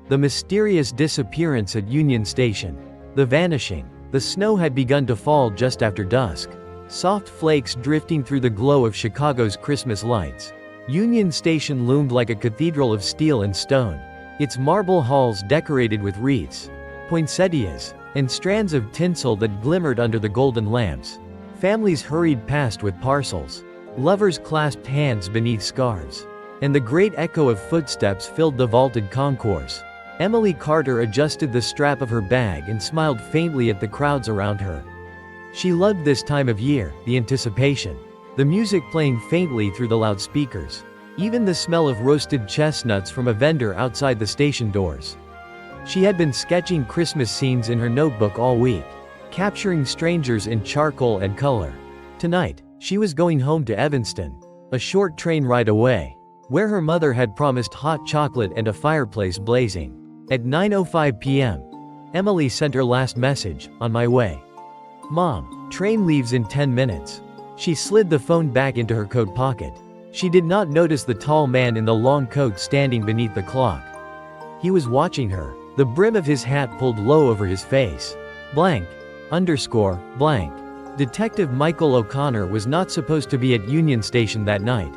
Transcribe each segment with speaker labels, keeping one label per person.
Speaker 1: The mysterious disappearance at Union Station. The vanishing. The snow had begun to fall just after dusk. Soft flakes drifting through the glow of Chicago's Christmas lights. Union Station loomed like a cathedral of steel and stone, its marble halls decorated with wreaths, poinsettias, and strands of tinsel that glimmered under the golden lamps. Families hurried past with parcels. Lovers clasped hands beneath scarves. And the great echo of footsteps filled the vaulted concourse. Emily Carter adjusted the strap of her bag and smiled faintly at the crowds around her. She loved this time of year, the anticipation. The music playing faintly through the loudspeakers. Even the smell of roasted chestnuts from a vendor outside the station doors. She had been sketching Christmas scenes in her notebook all week, capturing strangers in charcoal and color. Tonight, she was going home to Evanston, a short train ride away, where her mother had promised hot chocolate and a fireplace blazing. At 9:05 p.m., Emily sent her last message, "On my way. Mom, train leaves in 10 minutes. She slid the phone back into her coat pocket. She did not notice the tall man in the long coat standing beneath the clock. He was watching her, the brim of his hat pulled low over his face. Blank. Blank. Detective Michael O'Connor was not supposed to be at Union Station that night.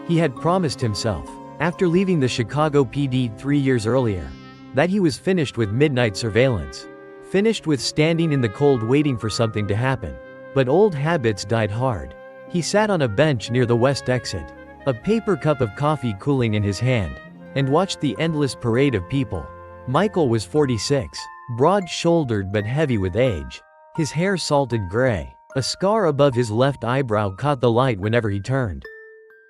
Speaker 1: He had promised himself, after leaving the Chicago PD 3 years earlier, that he was finished with midnight surveillance. Finished with standing in the cold waiting for something to happen. But old habits died hard. He sat on a bench near the west exit, a paper cup of coffee cooling in his hand, and watched the endless parade of people. Michael was 46, broad-shouldered but heavy with age. His hair salted gray. A scar above his left eyebrow caught the light whenever he turned.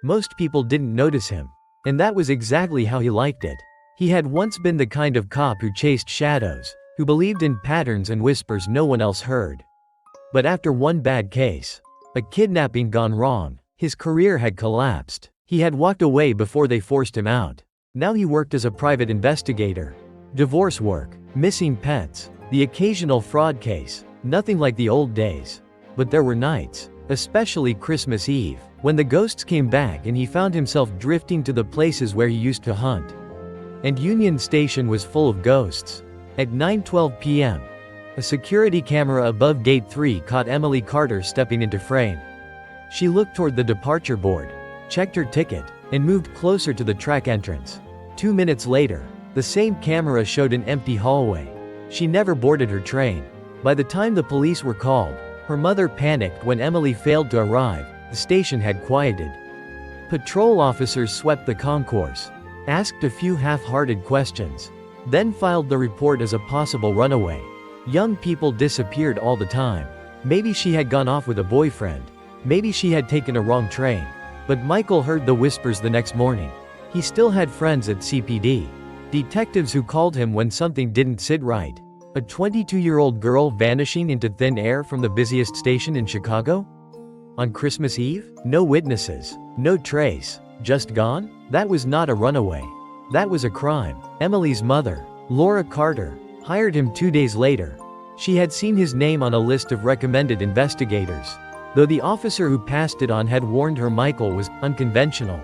Speaker 1: Most people didn't notice him. And that was exactly how he liked it. He had once been the kind of cop who chased shadows, who believed in patterns and whispers no one else heard. But after one bad case, a kidnapping gone wrong, his career had collapsed. He had walked away before they forced him out. Now he worked as a private investigator. Divorce work, missing pets, the occasional fraud case, nothing like the old days. But there were nights, especially Christmas Eve, when the ghosts came back and he found himself drifting to the places where he used to hunt. And Union Station was full of ghosts. At 9:12 p.m., a security camera above Gate 3 caught Emily Carter stepping into frame. She looked toward the departure board, checked her ticket, and moved closer to the track entrance. 2 minutes later, the same camera showed an empty hallway. She never boarded her train. By the time the police were called, her mother panicked when Emily failed to arrive. The station had quieted. Patrol officers swept the concourse, asked a few half-hearted questions, then filed the report as a possible runaway. Young people disappeared all the time. Maybe she had gone off with a boyfriend. Maybe she had taken a wrong train. But Michael heard the whispers the next morning. He still had friends at CPD. Detectives who called him when something didn't sit right. A 22-year-old girl vanishing into thin air from the busiest station in Chicago? On Christmas Eve? No witnesses. No trace. Just gone? That was not a runaway. That was a crime. Emily's mother, Laura Carter, hired him 2 days later. She had seen his name on a list of recommended investigators, though the officer who passed it on had warned her Michael was unconventional.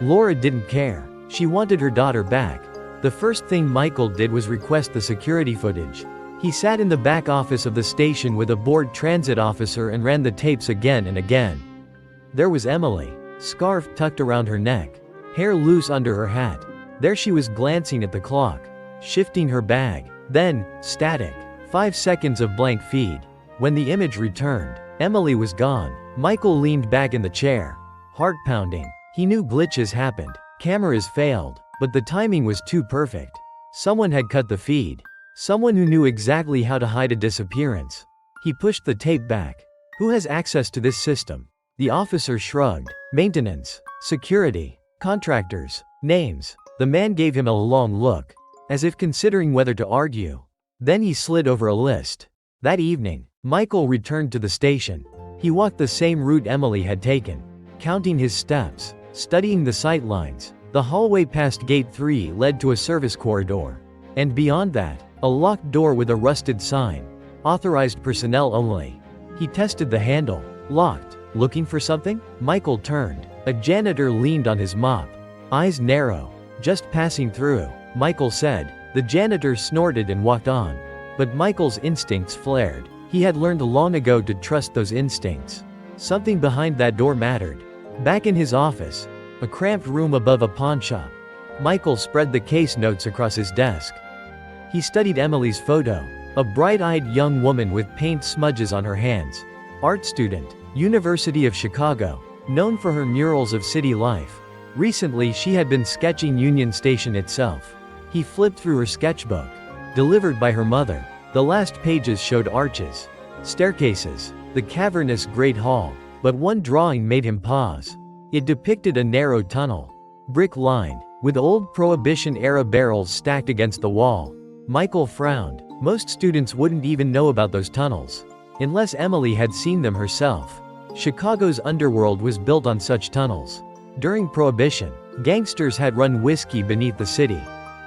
Speaker 1: Laura didn't care. She wanted her daughter back. The first thing Michael did was request the security footage. He sat in the back office of the station with a bored transit officer and ran the tapes again and again. There was Emily, scarf tucked around her neck, hair loose under her hat. There she was glancing at the clock, shifting her bag. Then, static. 5 seconds of blank feed. When the image returned, Emily was gone. Michael leaned back in the chair, heart pounding. He knew glitches happened. Cameras failed. But the timing was too perfect. Someone had cut the feed. Someone who knew exactly how to hide a disappearance. He pushed the tape back. Who has access to this system? The officer shrugged. Maintenance. Security. Contractors. Names. The man gave him a long look, as if considering whether to argue. Then he slid over a list. That evening, Michael returned to the station. He walked the same route Emily had taken, counting his steps, studying the sightlines. The hallway past Gate 3 led to a service corridor. And beyond that, a locked door with a rusted sign. Authorized personnel only. He tested the handle. Locked. Looking for something? Michael turned. A janitor leaned on his mop. Eyes narrow. Just passing through. Michael said. The janitor snorted and walked on. But Michael's instincts flared. He had learned long ago to trust those instincts. Something behind that door mattered. Back in his office, a cramped room above a pawn shop, Michael spread the case notes across his desk. He studied Emily's photo, a bright-eyed young woman with paint smudges on her hands. Art student, University of Chicago, known for her murals of city life. Recently she had been sketching Union Station itself. He flipped through her sketchbook. Delivered by her mother. The last pages showed arches, staircases, the cavernous Great Hall. But one drawing made him pause. It depicted a narrow tunnel, brick-lined, with old Prohibition-era barrels stacked against the wall. Michael frowned. Most students wouldn't even know about those tunnels, unless Emily had seen them herself. Chicago's underworld was built on such tunnels. During Prohibition, gangsters had run whiskey beneath the city,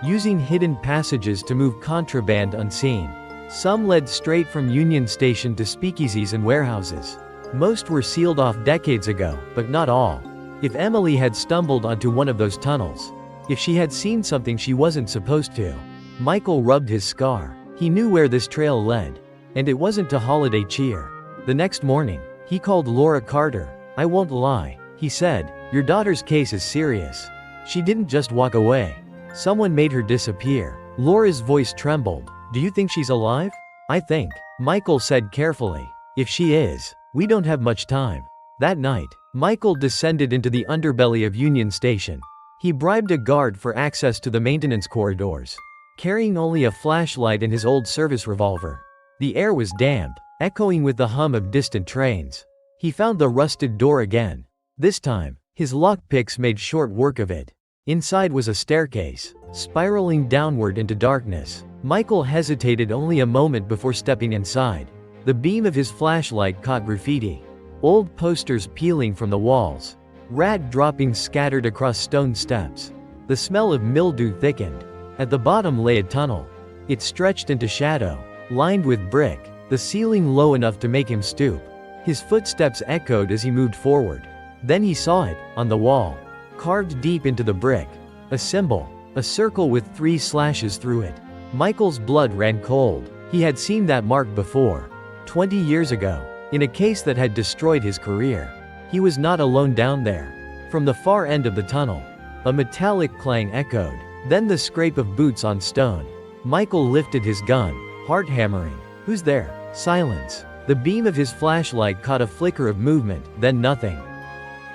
Speaker 1: using hidden passages to move contraband unseen. Some led straight from Union Station to speakeasies and warehouses. Most were sealed off decades ago, but not all. If Emily had stumbled onto one of those tunnels, if she had seen something she wasn't supposed to, Michael rubbed his scar. He knew where this trail led, and it wasn't to holiday cheer. The next morning, he called Laura Carter. "I won't lie," he said. "Your daughter's case is serious. She didn't just walk away. Someone made her disappear." Laura's voice trembled. "Do you think she's alive?" "I think," Michael said carefully. "If she is, we don't have much time." That night, Michael descended into the underbelly of Union Station. He bribed a guard for access to the maintenance corridors, carrying only a flashlight and his old service revolver. The air was damp, echoing with the hum of distant trains. He found the rusted door again. This time, his lockpicks made short work of it. Inside was a staircase, spiraling downward into darkness. Michael hesitated only a moment before stepping inside. The beam of his flashlight caught graffiti. Old posters peeling from the walls. Rat droppings scattered across stone steps. The smell of mildew thickened. At the bottom lay a tunnel. It stretched into shadow, lined with brick, the ceiling low enough to make him stoop. His footsteps echoed as he moved forward. Then he saw it, on the wall, carved deep into the brick. A symbol, a circle with 3 slashes through it. Michael's blood ran cold. He had seen that mark before, 20 years ago, in a case that had destroyed his career. He was not alone down there. From the far end of the tunnel, a metallic clang echoed, then the scrape of boots on stone. Michael lifted his gun, heart hammering. "Who's there?" Silence. The beam of his flashlight caught a flicker of movement, then nothing.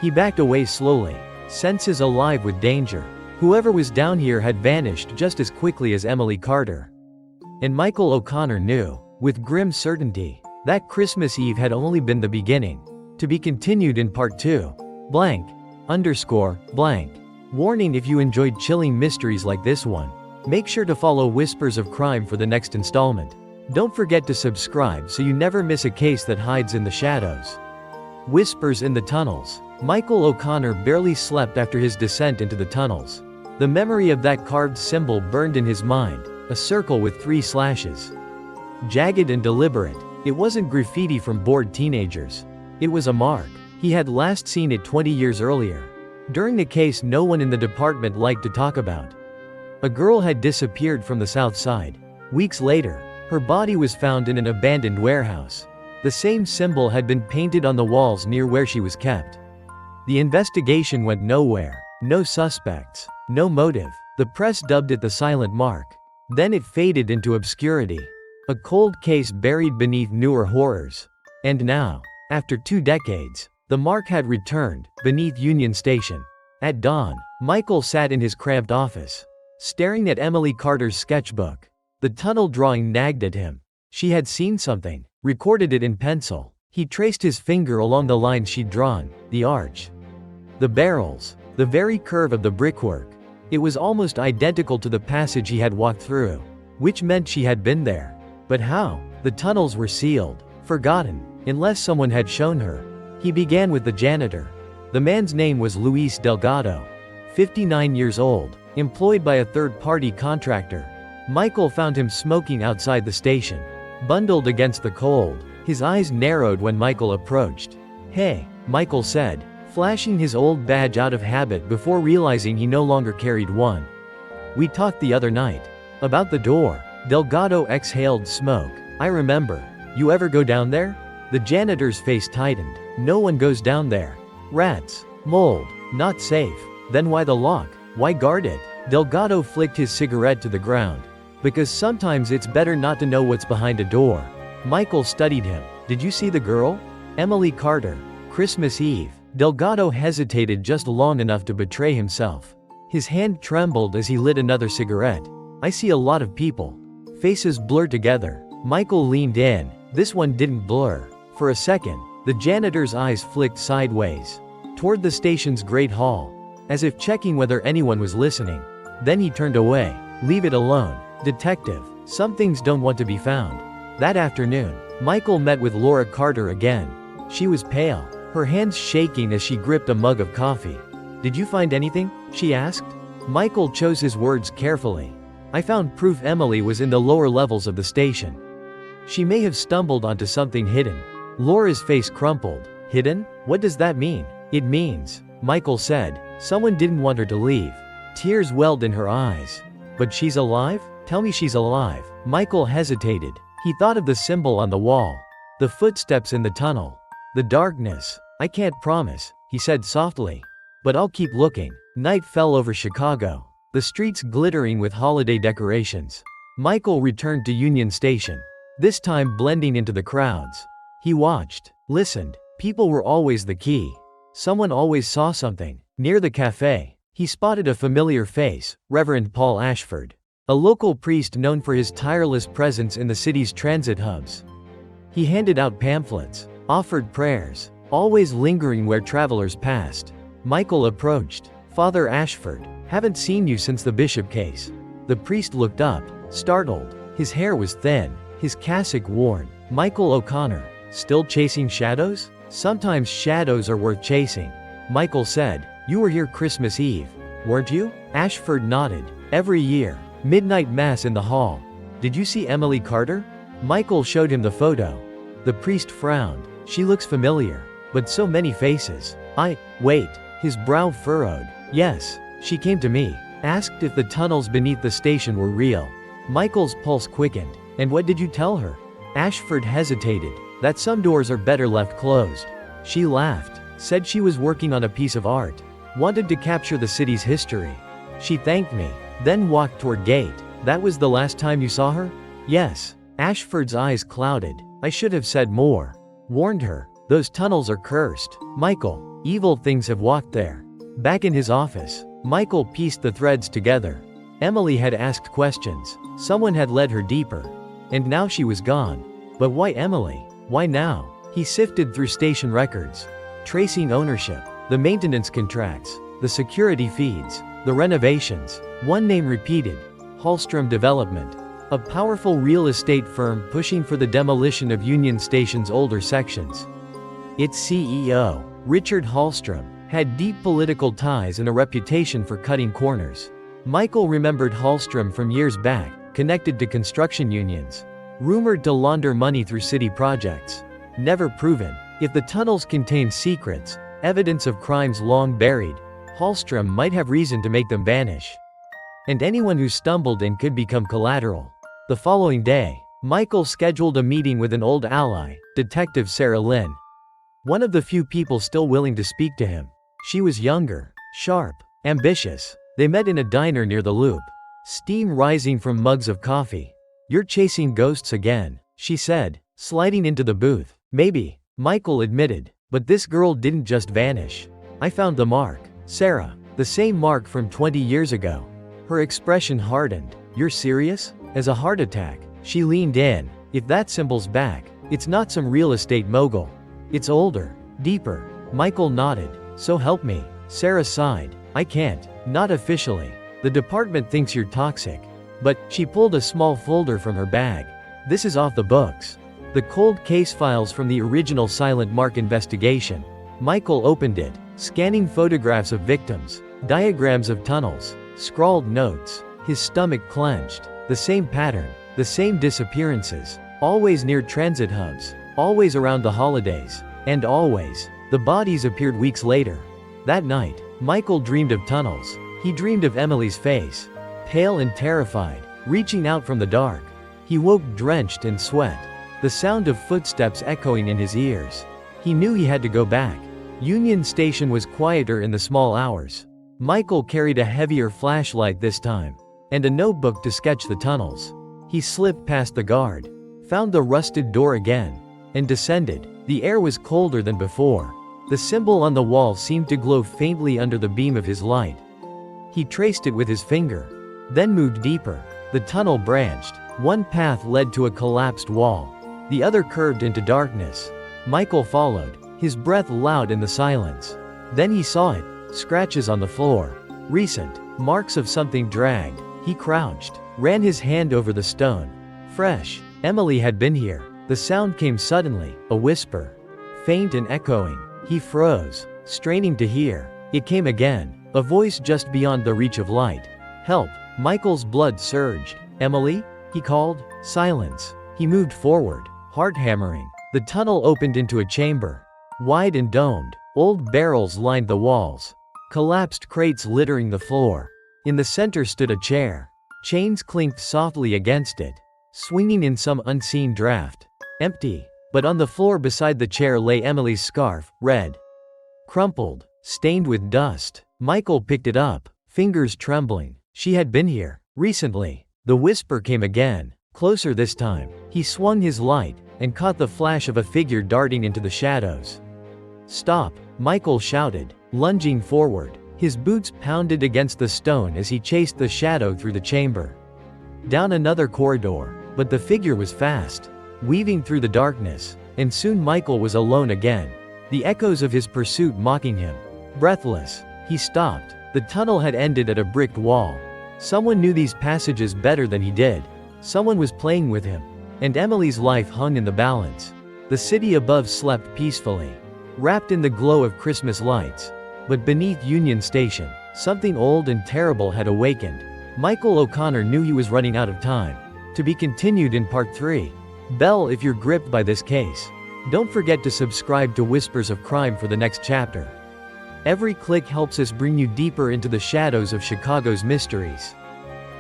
Speaker 1: He backed away slowly, senses alive with danger. Whoever was down here had vanished just as quickly as Emily Carter. And Michael O'Connor knew, with grim certainty, that Christmas Eve had only been the beginning. To be continued in part 2. Blank. Blank. Warning: if you enjoyed chilling mysteries like this one, make sure to follow Whispers of Crime for the next installment. Don't forget to subscribe so you never miss a case that hides in the shadows. Whispers in the tunnels. Michael O'Connor barely slept after his descent into the tunnels. The memory of that carved symbol burned in his mind, a circle with 3 slashes. Jagged and deliberate. It wasn't graffiti from bored teenagers. It was a mark. He had last seen it 20 years earlier, during a case no one in the department liked to talk about. A girl had disappeared from the South Side. Weeks later, her body was found in an abandoned warehouse. The same symbol had been painted on the walls near where she was kept. The investigation went nowhere. No suspects. No motive. The press dubbed it the silent mark. Then it faded into obscurity. A cold case buried beneath newer horrors. And now, after 2 decades, the mark had returned, beneath Union Station. At dawn, Michael sat in his cramped office, staring at Emily Carter's sketchbook. The tunnel drawing nagged at him. She had seen something, recorded it in pencil. He traced his finger along the lines she'd drawn, the arch, the barrels, the very curve of the brickwork. It was almost identical to the passage he had walked through, which meant she had been there. But how? The tunnels were sealed, forgotten, unless someone had shown her. He began with the janitor. The man's name was Luis Delgado, 59 years old, employed by a third-party contractor. Michael found him smoking outside the station, bundled against the cold. His eyes narrowed when Michael approached. "Hey," Michael said, flashing his old badge out of habit before realizing he no longer carried one. We talked the other night. About the door. Delgado exhaled smoke. I remember. You ever go down there? The janitor's face tightened. No one goes down there. Rats. Mold. Not safe. Then why the lock? Why guard it? Delgado flicked his cigarette to the ground. Because sometimes it's better not to know what's behind a door. Michael studied him. Did you see the girl? Emily Carter. Christmas Eve. Delgado hesitated just long enough to betray himself. His hand trembled as he lit another cigarette. I see a lot of people. Faces blur together. Michael leaned in. This one didn't blur. For a second, the janitor's eyes flicked sideways toward the station's great hall, as if checking whether anyone was listening. Then he turned away. Leave it alone, detective. Some things don't want to be found. That afternoon, Michael met with Laura Carter again. She was pale, her hands shaking as she gripped a mug of coffee. Did you find anything? She asked. Michael chose his words carefully. I found proof Emily was in the lower levels of the station. She may have stumbled onto something hidden. Laura's face crumpled. Hidden? What does that mean? It means, Michael said, someone didn't want her to leave. Tears welled in her eyes. But she's alive? Tell me she's alive. Michael hesitated. He thought of the symbol on the wall. The footsteps in the tunnel. The darkness. I can't promise, he said softly. But I'll keep looking. Night fell over Chicago, the streets glittering with holiday decorations. Michael returned to Union Station, this time blending into the crowds. He watched, listened. People were always the key. Someone always saw something. Near the cafe, he spotted a familiar face, Reverend Paul Ashford, a local priest known for his tireless presence in the city's transit hubs. He handed out pamphlets, offered prayers, always lingering where travelers passed. Michael approached. Father Ashford, haven't seen you since the Bishop case. The priest looked up, startled. His hair was thin, his cassock worn. Michael O'Connor, still chasing shadows? Sometimes shadows are worth chasing. Michael said, you were here Christmas Eve, weren't you? Ashford nodded. Every year. Midnight mass in the hall. Did you see Emily Carter? Michael showed him the photo. The priest frowned. She looks familiar. But so many faces. Wait. His brow furrowed. Yes, she came to me. Asked if the tunnels beneath the station were real. Michael's pulse quickened. And what did you tell her? Ashford hesitated. That some doors are better left closed. She laughed. Said she was working on a piece of art. Wanted to capture the city's history. She thanked me, then walked toward gate. That was the last time you saw her? Yes. Ashford's eyes clouded. I should have said more. Warned her. Those tunnels are cursed. Michael, evil things have walked there. Back in his office, Michael pieced the threads together. Emily had asked questions. Someone had led her deeper. And now she was gone. But why Emily? Why now? He sifted through station records, tracing ownership, the maintenance contracts, the security feeds, the renovations. One name repeated, Halstrom Development, a powerful real estate firm pushing for the demolition of Union Station's older sections. Its CEO, Richard Halstrom, had deep political ties and a reputation for cutting corners. Michael remembered Halstrom from years back, connected to construction unions, rumored to launder money through city projects. Never proven. If the tunnels contained secrets, evidence of crimes long buried, Halstrom might have reason to make them vanish. And anyone who stumbled in could become collateral. The following day, Michael scheduled a meeting with an old ally, Detective Sarah Lynn. One of the few people still willing to speak to him. She was younger, sharp, ambitious. They met in a diner near the Loop. Steam rising from mugs of coffee. You're chasing ghosts again, she said, sliding into the booth. Maybe, Michael admitted. But this girl didn't just vanish. I found the mark. Sarah, the same mark from 20 years ago. Her expression hardened. You're serious? As a heart attack. She leaned in. If that symbol's back, it's not some real estate mogul. It's older, deeper. Michael nodded. So help me. Sarah sighed. I can't. Not officially. The department thinks you're toxic. But, she pulled a small folder from her bag. This is off the books. The cold case files from the original Silent Mark investigation. Michael opened it, scanning photographs of victims, diagrams of tunnels, scrawled notes. His stomach clenched. The same pattern, the same disappearances, always near transit hubs, always around the holidays, and always, the bodies appeared weeks later. That night, Michael dreamed of tunnels. He dreamed of Emily's face. pale and terrified, reaching out from the dark. He woke drenched in sweat, the sound of footsteps echoing in his ears. He knew he had to go back. Union Station was quieter in the small hours. Michael carried a heavier flashlight this time, and a notebook to sketch the tunnels. He slipped past the guard, found the rusted door again, and descended. The air was colder than before. The symbol on the wall seemed to glow faintly under the beam of his light. He traced it with his finger, then moved deeper. The tunnel branched. One path led to a collapsed wall. The other curved into darkness. Michael followed, his breath loud in the silence. Then he saw it, scratches on the floor. Recent, marks of something dragged. He crouched, ran his hand over the stone. Fresh. Emily had been here. The sound came suddenly, a whisper. Faint and echoing. He froze, straining to hear. It came again, a voice just beyond the reach of light. Help! Michael's blood surged. Emily? He called. Silence. He moved forward, heart hammering. The tunnel opened into a chamber. Wide and domed, old barrels lined the walls. Collapsed crates littering the floor. In the center stood a chair. Chains clinked softly against it, swinging in some unseen draft. Empty. But on the floor beside the chair lay Emily's scarf, red. Crumpled, stained with dust. Michael picked it up, fingers trembling. She had been here, recently. The whisper came again, closer this time. He swung his light, and caught the flash of a figure darting into the shadows. Stop, Michael shouted, lunging forward. His boots pounded against the stone as he chased the shadow through the chamber. Down another corridor, but the figure was fast, weaving through the darkness, and soon Michael was alone again, the echoes of his pursuit mocking him. Breathless, he stopped. The tunnel had ended at a bricked wall. Someone knew these passages better than he did. Someone was playing with him, and Emily's life hung in the balance. The city above slept peacefully, wrapped in the glow of Christmas lights. But beneath Union Station, something old and terrible had awakened. Michael O'Connor knew he was running out of time. To be continued in Part 3. Bell if you're gripped by this case. Don't forget to subscribe to Whispers of Crime for the next chapter. Every click helps us bring you deeper into the shadows of Chicago's mysteries.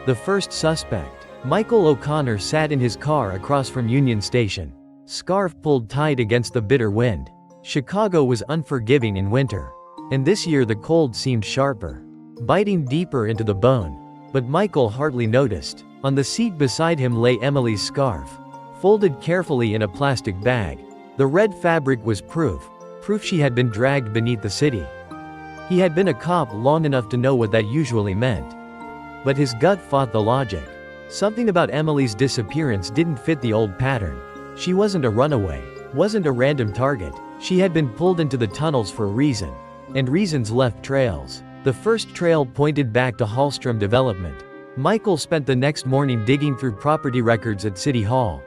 Speaker 1: The first suspect. Michael O'Connor sat in his car across from Union Station, scarf pulled tight against the bitter wind. Chicago was unforgiving in winter, and this year the cold seemed sharper, biting deeper into the bone. But Michael hardly noticed. On the seat beside him lay Emily's scarf, folded carefully in a plastic bag. The red fabric was proof she had been dragged beneath the city. He had been a cop long enough to know what that usually meant. But his gut fought the logic. Something about Emily's disappearance didn't fit the old pattern. She wasn't a runaway, wasn't a random target. She had been pulled into the tunnels for a reason, and reasons left trails. The first trail pointed back to Halstrom development. Michael spent the next morning digging through property records at City Hall,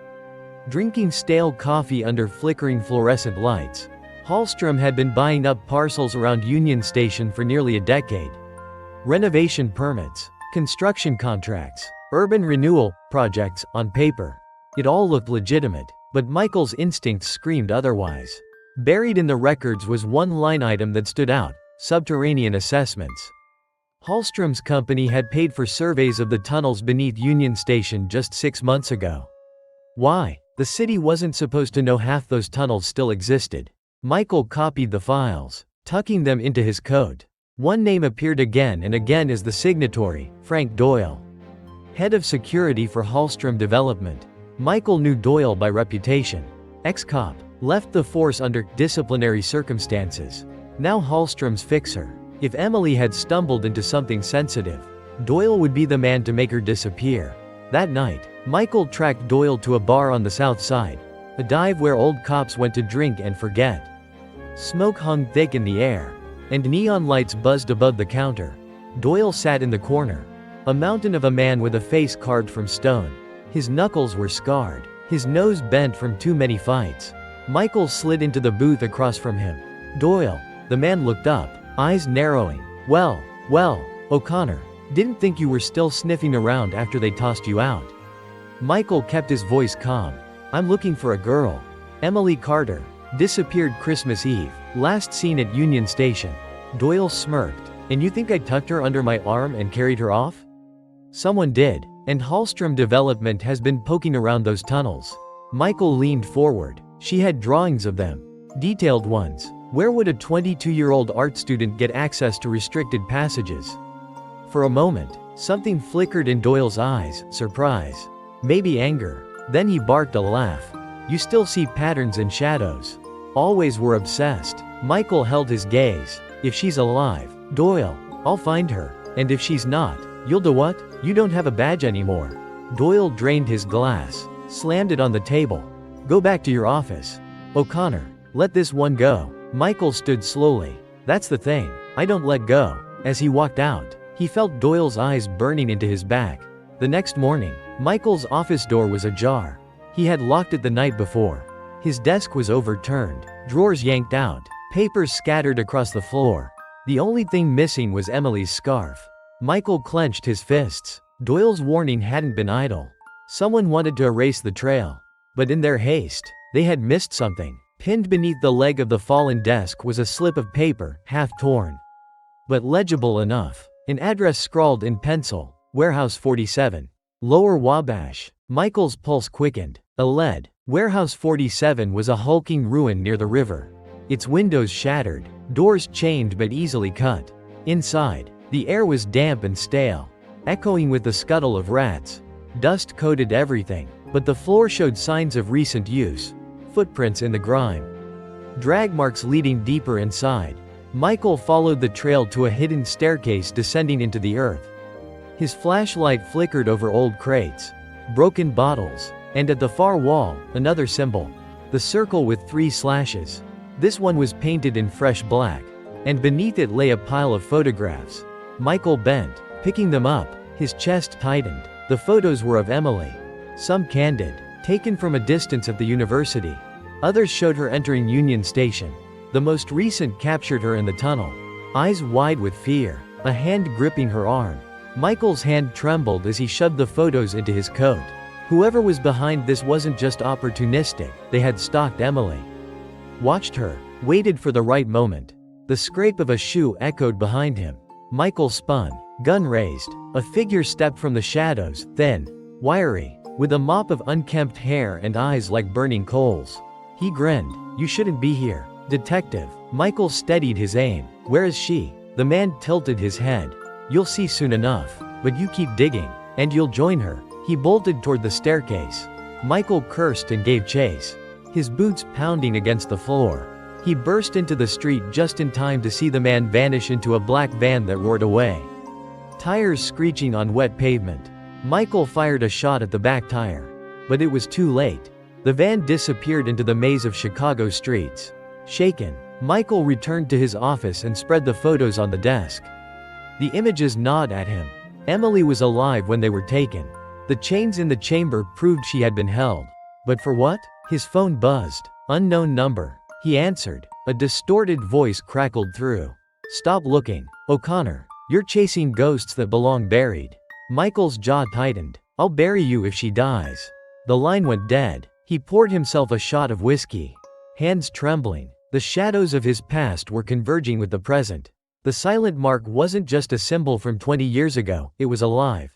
Speaker 1: drinking stale coffee under flickering fluorescent lights. Halstrom had been buying up parcels around Union Station for nearly a decade. Renovation permits, construction contracts, urban renewal projects, on paper. It all looked legitimate, but Michael's instincts screamed otherwise. Buried in the records was one line item that stood out: subterranean assessments. Halstrom's company had paid for surveys of the tunnels beneath Union Station just 6 months ago. Why? The city wasn't supposed to know half those tunnels still existed. Michael copied the files, tucking them into his coat. One name appeared again and again as the signatory: Frank Doyle, head of security for Halstrom Development. Michael knew Doyle by reputation. Ex-cop, left the force under disciplinary circumstances. Now Halstrom's fixer. If Emily had stumbled into something sensitive, Doyle would be the man to make her disappear. That night, Michael tracked Doyle to a bar on the south side, a dive where old cops went to drink and forget. Smoke hung thick in the air, and neon lights buzzed above the counter. Doyle sat in the corner, a mountain of a man with a face carved from stone. His knuckles were scarred, his nose bent from too many fights. Michael slid into the booth across from him. Doyle. The man looked up, eyes narrowing. Well, O'Connor. Didn't think you were still sniffing around after they tossed you out. Michael kept his voice calm. I'm looking for a girl. Emily Carter. Disappeared Christmas Eve. Last seen at Union Station. Doyle smirked. And you think I tucked her under my arm and carried her off? Someone did, and Halstrom Development has been poking around those tunnels. Michael leaned forward. She had drawings of them. Detailed ones. Where would a 22-year-old art student get access to restricted passages? For a moment, something flickered in Doyle's eyes, surprise. Maybe anger. Then he barked a laugh. You still see patterns and shadows. Always were obsessed. Michael held his gaze. If she's alive, Doyle, I'll find her. And if she's not, you'll do what? You don't have a badge anymore. Doyle drained his glass, slammed it on the table. Go back to your office. O'Connor, let this one go. Michael stood slowly. That's the thing. I don't let go. As he walked out, he felt Doyle's eyes burning into his back. The next morning, Michael's office door was ajar. He had locked it the night before. His desk was overturned, drawers yanked out, papers scattered across the floor. The only thing missing was Emily's scarf. Michael clenched his fists. Doyle's warning hadn't been idle. Someone wanted to erase the trail. But in their haste, they had missed something. Pinned beneath the leg of the fallen desk was a slip of paper, half torn, but legible enough. An address scrawled in pencil, Warehouse 47. Lower Wabash. Michael's pulse quickened. A lead. Warehouse 47 was a hulking ruin near the river. Its windows shattered, doors chained but easily cut. Inside, the air was damp and stale, echoing with the scuttle of rats. Dust coated everything, but the floor showed signs of recent use. Footprints in the grime. Drag marks leading deeper inside. Michael followed the trail to a hidden staircase descending into the earth. His flashlight flickered over old crates, broken bottles, and at the far wall, another symbol. The circle with 3 slashes. This one was painted in fresh black, and beneath it lay a pile of photographs. Michael bent, picking them up, his chest tightened. The photos were of Emily. Some candid, taken from a distance at the university. Others showed her entering Union Station. The most recent captured her in the tunnel, eyes wide with fear, a hand gripping her arm. Michael's hand trembled as he shoved the photos into his coat. Whoever was behind this wasn't just opportunistic, they had stalked Emily. Watched her, waited for the right moment. The scrape of a shoe echoed behind him. Michael spun, gun raised. A figure stepped from the shadows, thin, wiry, with a mop of unkempt hair and eyes like burning coals. He grinned. You shouldn't be here, detective. Michael steadied his aim. Where is she? The man tilted his head. You'll see soon enough. But you keep digging, and you'll join her. He bolted toward the staircase. Michael cursed and gave chase, his boots pounding against the floor. He burst into the street just in time to see the man vanish into a black van that roared away. Tires screeching on wet pavement. Michael fired a shot at the back tire. But it was too late. The van disappeared into the maze of Chicago streets. Shaken, Michael returned to his office and spread the photos on the desk. The images gnawed at him. Emily was alive when they were taken. The chains in the chamber proved she had been held. But for what? His phone buzzed. Unknown number. He answered. A distorted voice crackled through. Stop looking, O'Connor. You're chasing ghosts that belong buried. Michael's jaw tightened. I'll bury you if she dies. The line went dead. He poured himself a shot of whiskey. Hands trembling. The shadows of his past were converging with the present. The silent mark wasn't just a symbol from 20 years ago, it was alive.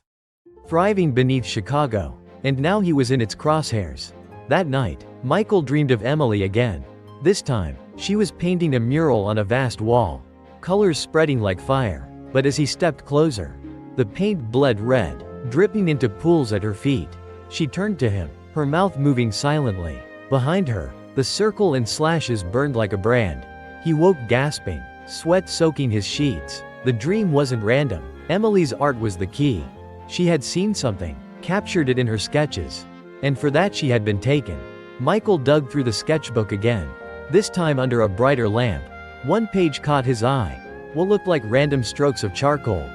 Speaker 1: Thriving beneath Chicago. And now he was in its crosshairs. That night, Michael dreamed of Emily again. This time, she was painting a mural on a vast wall. Colors spreading like fire. But as he stepped closer, the paint bled red, dripping into pools at her feet. She turned to him, her mouth moving silently. Behind her, the circle and slashes burned like a brand. He woke gasping, sweat soaking his sheets. The dream wasn't random. Emily's art was the key. She had seen something, captured it in her sketches. And for that she had been taken. Michael dug through the sketchbook again. This time under a brighter lamp. One page caught his eye. What looked like random strokes of charcoal.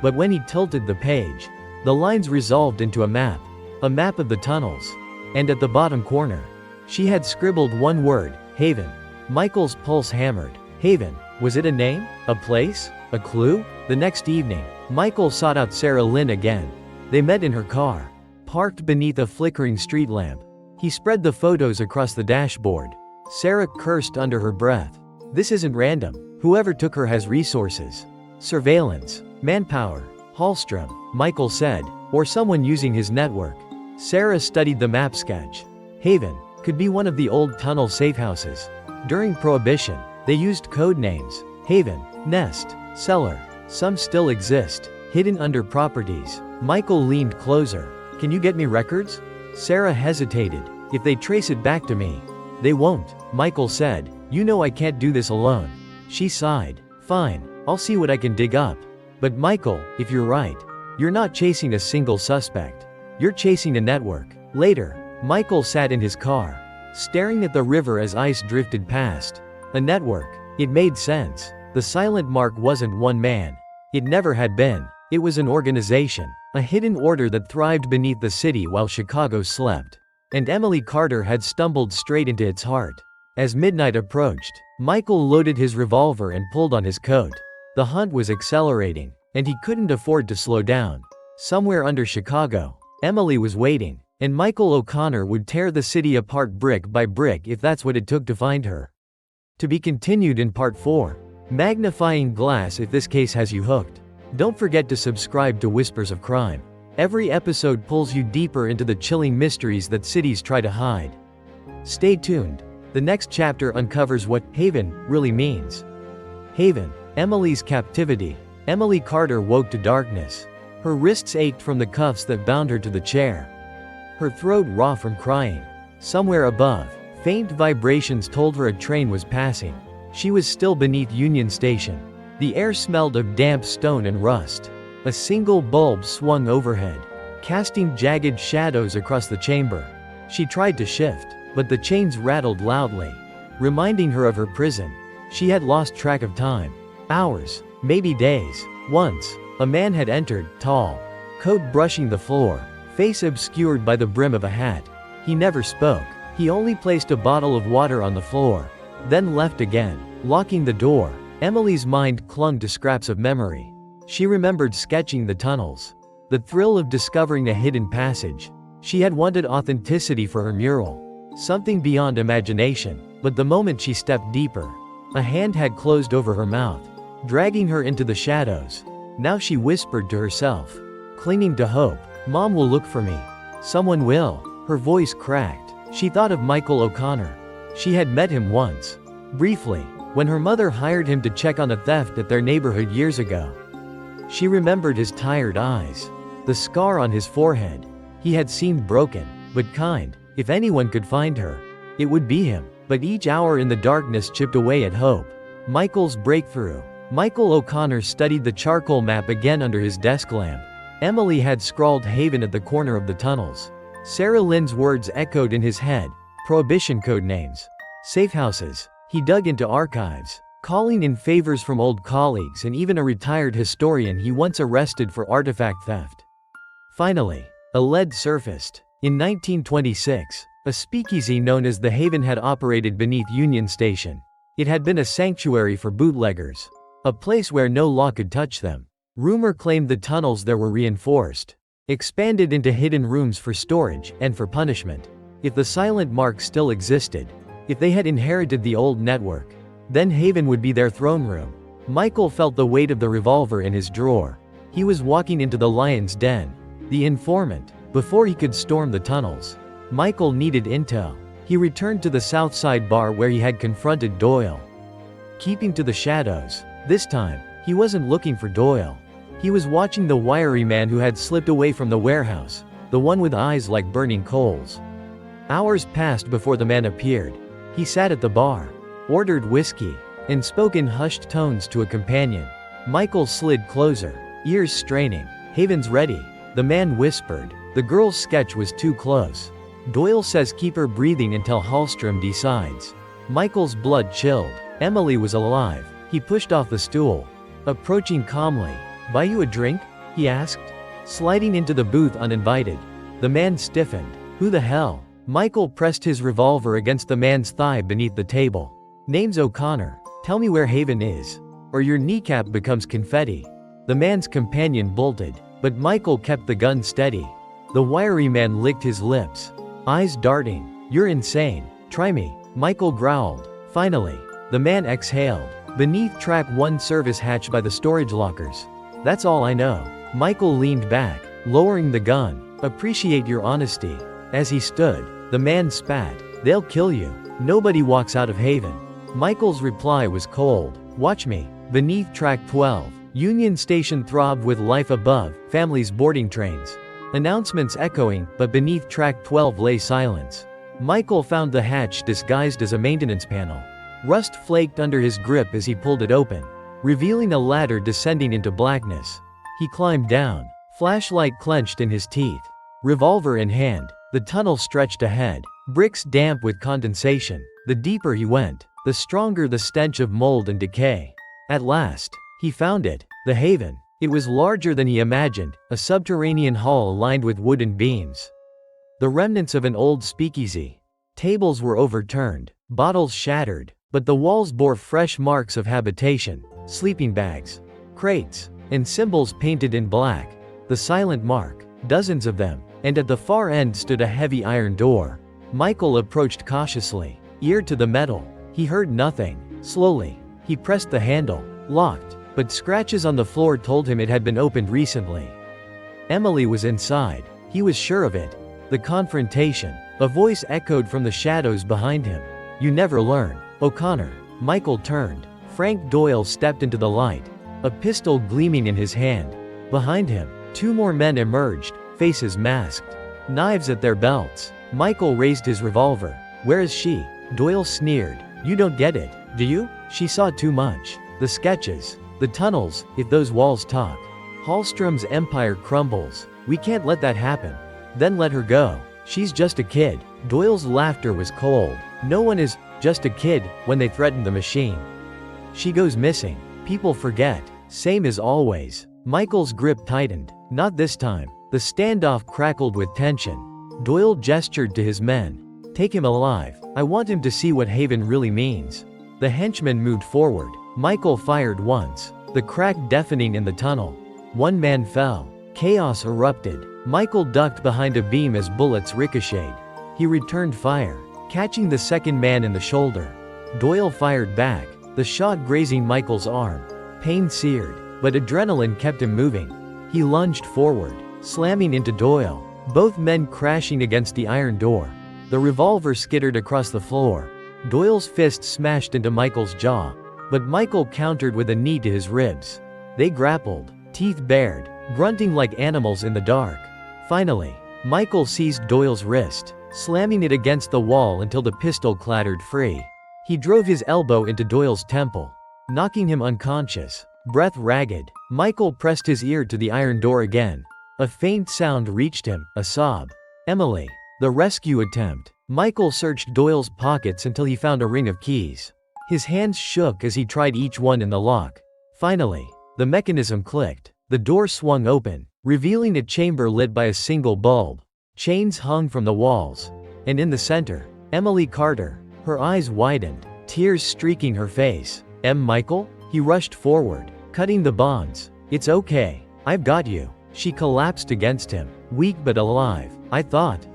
Speaker 1: But when he tilted the page, the lines resolved into a map. A map of the tunnels. And at the bottom corner, she had scribbled one word, Haven. Michael's pulse hammered. Haven. Was it a name? A place? A clue? The next evening, Michael sought out Sarah Lynn again. They met in her car, parked beneath a flickering street lamp. He spread the photos across the dashboard. Sarah cursed under her breath. This isn't random. Whoever took her has resources. Surveillance. Manpower. Halstrom, Michael said, or someone using his network. Sarah studied the map sketch. Haven could be one of the old tunnel safehouses. During Prohibition, they used code names: Haven, Nest, Cellar. Some still exist, hidden under properties. Michael leaned closer. Can you get me records? Sarah hesitated. If they trace it back to me. They won't, Michael said. You know I can't do this alone. She sighed. Fine, I'll see what I can dig up. But Michael, if you're right, you're not chasing a single suspect. You're chasing a network. Later, Michael sat in his car, staring at the river as ice drifted past. A network. It made sense. The silent mark wasn't one man. It never had been. It was an organization, a hidden order that thrived beneath the city while Chicago slept. And Emily Carter had stumbled straight into its heart. As midnight approached, Michael loaded his revolver and pulled on his coat. The hunt was accelerating, and he couldn't afford to slow down. Somewhere under Chicago, Emily was waiting, and Michael O'Connor would tear the city apart brick by brick if that's what it took to find her. To be continued in Part 4. Magnifying glass. If this case has you hooked, don't forget to subscribe to Whispers of Crime. Every episode pulls you deeper into the chilling mysteries that cities try to hide. Stay tuned. The next chapter uncovers what Haven really means. Haven, Emily's captivity. Emily Carter woke to darkness. Her wrists ached from the cuffs that bound her to the chair. Her throat raw from crying. Somewhere above, faint vibrations told her a train was passing. She was still beneath Union Station. The air smelled of damp stone and rust. A single bulb swung overhead, casting jagged shadows across the chamber. She tried to shift, but the chains rattled loudly, reminding her of her prison. She had lost track of time. Hours, maybe days. Once, a man had entered, tall, coat brushing the floor, face obscured by the brim of a hat. He never spoke. He only placed a bottle of water on the floor, then left again, locking the door. Emily's mind clung to scraps of memory. She remembered sketching the tunnels, the thrill of discovering a hidden passage. She had wanted authenticity for her mural, something beyond imagination. But the moment she stepped deeper, a hand had closed over her mouth, dragging her into the shadows. Now she whispered to herself, clinging to hope, "Mom will look for me. Someone will." Her voice cracked. She thought of Michael O'Connor. She had met him once, briefly, when her mother hired him to check on a theft at their neighborhood years ago. She remembered his tired eyes, the scar on his forehead. He had seemed broken, but kind. If anyone could find her, it would be him. But each hour in the darkness chipped away at hope. Michael's breakthrough. Michael O'Connor studied the charcoal map again under his desk lamp. Emily had scrawled Haven at the corner of the tunnels. Sarah Lynn's words echoed in his head. Prohibition code names. Safe houses. He dug into archives, calling in favors from old colleagues and even a retired historian he once arrested for artifact theft. Finally, a lead surfaced. In 1926, a speakeasy known as the Haven had operated beneath Union Station. It had been a sanctuary for bootleggers, a place where no law could touch them. Rumor claimed the tunnels there were reinforced, expanded into hidden rooms for storage and for punishment. If the silent mark still existed, if they had inherited the old network, then Haven would be their throne room. Michael felt the weight of the revolver in his drawer. He was walking into the lion's den. The informant. Before he could storm the tunnels, Michael needed intel. He returned to the Southside bar where he had confronted Doyle. Keeping to the shadows, this time, he wasn't looking for Doyle. He was watching the wiry man who had slipped away from the warehouse, the one with eyes like burning coals. Hours passed before the man appeared. He sat at the bar, ordered whiskey, and spoke in hushed tones to a companion. Michael slid closer, ears straining. "Haven's ready," the man whispered. The girl's sketch was too close. "Doyle says keep her breathing until Halstrom decides." Michael's blood chilled. Emily was alive. He pushed off the stool, approaching calmly. "Buy you a drink?" he asked, sliding into the booth uninvited. The man stiffened. "Who the hell?" Michael pressed his revolver against the man's thigh beneath the table. "Name's O'Connor. Tell me where Haven is, or your kneecap becomes confetti." The man's companion bolted, but Michael kept the gun steady. The wiry man licked his lips, eyes darting. "You're insane. Try me," Michael growled. Finally, the man exhaled. "Beneath track 1 service hatch by the storage lockers. That's all I know." Michael leaned back, lowering the gun. "Appreciate your honesty." As he stood, the man spat, "They'll kill you. Nobody walks out of Haven." Michael's reply was cold. "Watch me." Beneath Track 12, Union Station throbbed with life above, families boarding trains. Announcements echoing, but beneath Track 12 lay silence. Michael found the hatch disguised as a maintenance panel. Rust flaked under his grip as he pulled it open, revealing a ladder descending into blackness. He climbed down, flashlight clenched in his teeth. Revolver in hand, the tunnel stretched ahead, bricks damp with condensation. The deeper he went, the stronger the stench of mold and decay. At last, he found it, the Haven. It was larger than he imagined, a subterranean hall lined with wooden beams. The remnants of an old speakeasy. Tables were overturned, bottles shattered, but the walls bore fresh marks of habitation, sleeping bags, crates, and symbols painted in black. The silent mark, dozens of them, and at the far end stood a heavy iron door. Michael approached cautiously, ear to the metal. He heard nothing. Slowly, he pressed the handle, locked, but scratches on the floor told him it had been opened recently. Emily was inside. He was sure of it. The confrontation. A voice echoed from the shadows behind him. "You never learn, O'Connor." Michael turned. Frank Doyle stepped into the light, a pistol gleaming in his hand. Behind him, two more men emerged, faces masked, knives at their belts. Michael raised his revolver. "Where is she?" Doyle sneered. "You don't get it, do you? She saw too much. The sketches, the tunnels, if those walls talk. Halstrom's empire crumbles. We can't let that happen. Then let her go. She's just a kid." Doyle's laughter was cold. "No one is just a kid when they threaten the machine. She goes missing. People forget. Same as always." Michael's grip tightened. "Not this time." The standoff crackled with tension. Doyle gestured to his men. "Take him alive. I want him to see what Haven really means." The henchmen moved forward. Michael fired once, the crack deafening in the tunnel. One man fell. Chaos erupted. Michael ducked behind a beam as bullets ricocheted. He returned fire, catching the second man in the shoulder. Doyle fired back, the shot grazing Michael's arm. Pain seared, but adrenaline kept him moving. He lunged forward, slamming into Doyle, both men crashing against the iron door. The revolver skittered across the floor. Doyle's fist smashed into Michael's jaw, but Michael countered with a knee to his ribs. They grappled, teeth bared, grunting like animals in the dark. Finally, Michael seized Doyle's wrist, slamming it against the wall until the pistol clattered free. He drove his elbow into Doyle's temple, knocking him unconscious. Breath ragged, Michael pressed his ear to the iron door again. A faint sound reached him, a sob. Emily. The rescue attempt. Michael searched Doyle's pockets until he found a ring of keys. His hands shook as he tried each one in the lock. Finally, the mechanism clicked. The door swung open, revealing a chamber lit by a single bulb. Chains hung from the walls. And in the center, Emily Carter. Her eyes widened, tears streaking her face. Michael?" He rushed forward, cutting the bonds. "It's okay. I've got you." She collapsed against him, weak but alive. I thought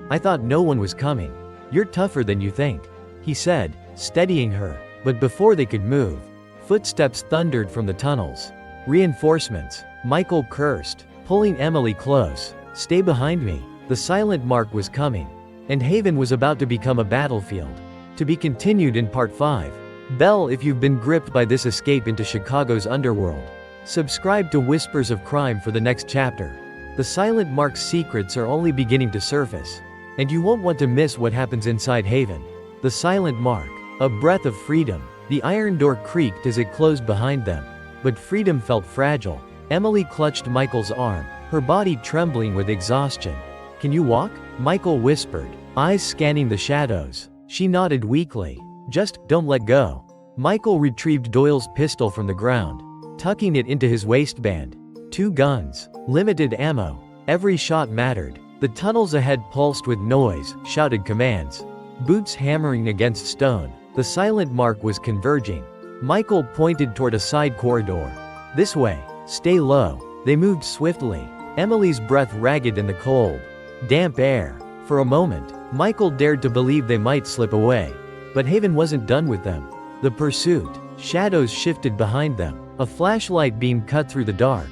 Speaker 1: no one was coming." "You're tougher than you think," he said, steadying her. But before they could move, footsteps thundered from the tunnels. "Reinforcements," Michael cursed, pulling Emily close. "Stay behind me." The silent mark was coming, and Haven was about to become a battlefield. To be continued in Part 5. Bell if you've been gripped by this escape into Chicago's underworld. Subscribe to Whispers of Crime for the next chapter. The silent mark's secrets are only beginning to surface, and you won't want to miss what happens inside Haven. The silent mark. A breath of freedom. The iron door creaked as it closed behind them. But freedom felt fragile. Emily clutched Michael's arm, her body trembling with exhaustion. "Can you walk?" Michael whispered, eyes scanning the shadows. She nodded weakly. "Just don't let go." Michael retrieved Doyle's pistol from the ground, tucking it into his waistband. 2 guns, limited ammo. Every shot mattered. The tunnels ahead pulsed with noise, shouted commands. Boots hammering against stone. The silent mark was converging. Michael pointed toward a side corridor. "This way. Stay low." They moved swiftly, Emily's breath ragged in the cold, damp air. For a moment, Michael dared to believe they might slip away. But Haven wasn't done with them. The pursuit. Shadows shifted behind them. A flashlight beam cut through the dark.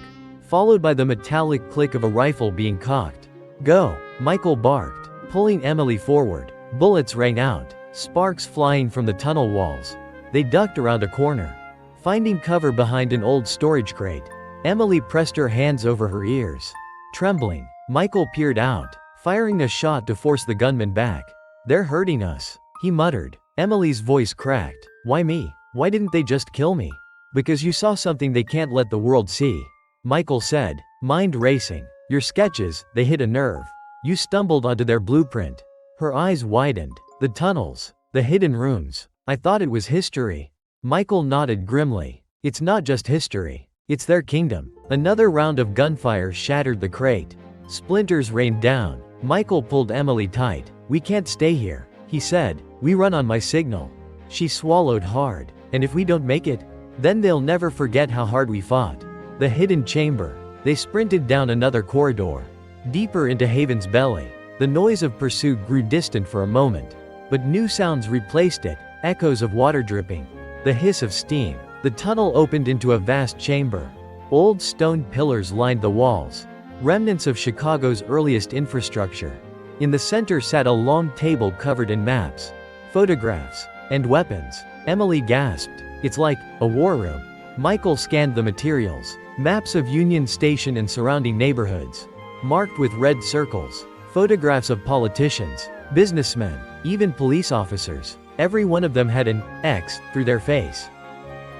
Speaker 1: followed by the metallic click of a rifle being cocked. "Go!" Michael barked, pulling Emily forward. Bullets rang out, sparks flying from the tunnel walls. They ducked around a corner, finding cover behind an old storage crate. Emily pressed her hands over her ears. Trembling, Michael peered out, firing a shot to force the gunman back. "They're hurting us," he muttered. Emily's voice cracked. "Why me? Why didn't they just kill me?" "Because you saw something they can't let the world see," Michael said, mind racing. "Your sketches, they hit a nerve. You stumbled onto their blueprint." Her eyes widened. "The tunnels, the hidden rooms. I thought it was history." Michael nodded grimly. "It's not just history. It's their kingdom." Another round of gunfire shattered the crate. Splinters rained down. Michael pulled Emily tight. "We can't stay here," he said. "We run on my signal." She swallowed hard. "And if we don't make it? Then they'll never forget how hard we fought." The hidden chamber. They sprinted down another corridor, deeper into Haven's belly. The noise of pursuit grew distant for a moment, but new sounds replaced it, echoes of water dripping, the hiss of steam. The tunnel opened into a vast chamber. Old stone pillars lined the walls, remnants of Chicago's earliest infrastructure. In the center sat a long table covered in maps, photographs, and weapons. Emily gasped. "It's like a war room." Michael scanned the materials. Maps of Union Station and surrounding neighborhoods, marked with red circles. Photographs of politicians, businessmen, even police officers. Every one of them had an X through their face.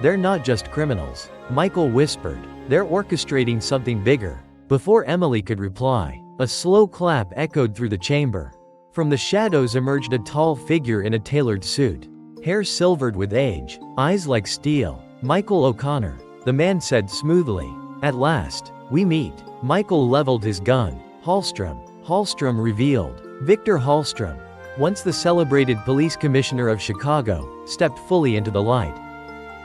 Speaker 1: "They're not just criminals," Michael whispered. "They're orchestrating something bigger." Before Emily could reply, a slow clap echoed through the chamber. From the shadows emerged a tall figure in a tailored suit, hair silvered with age, eyes like steel. "Michael O'Connor," the man said smoothly. "At last, we meet." Michael leveled his gun. "Halstrom." Halstrom revealed. Victor Halstrom, once the celebrated police commissioner of Chicago, stepped fully into the light.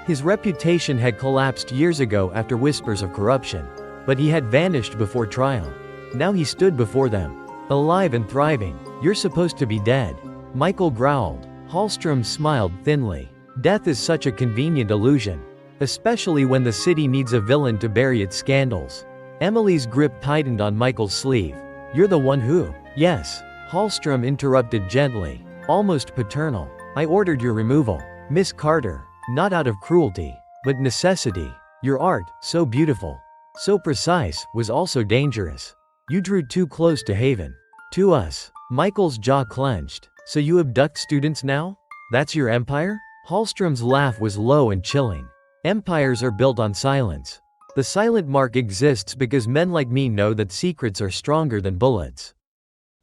Speaker 1: His reputation had collapsed years ago after whispers of corruption, but he had vanished before trial. Now he stood before them, alive and thriving. "You're supposed to be dead," Michael growled. Halstrom smiled thinly. "Death is such a convenient illusion, especially when the city needs a villain to bury its scandals." Emily's grip tightened on Michael's sleeve. "You're the one who—" "Yes," Halstrom interrupted gently, almost paternal. "I ordered your removal, Miss Carter, not out of cruelty, but necessity. Your art, so beautiful, so precise, was also dangerous. You drew too close to Haven. To us." Michael's jaw clenched. "So you abduct students now? That's your empire?" Halstrom's laugh was low and chilling. "Empires are built on silence. The silent mark exists because men like me know that secrets are stronger than bullets.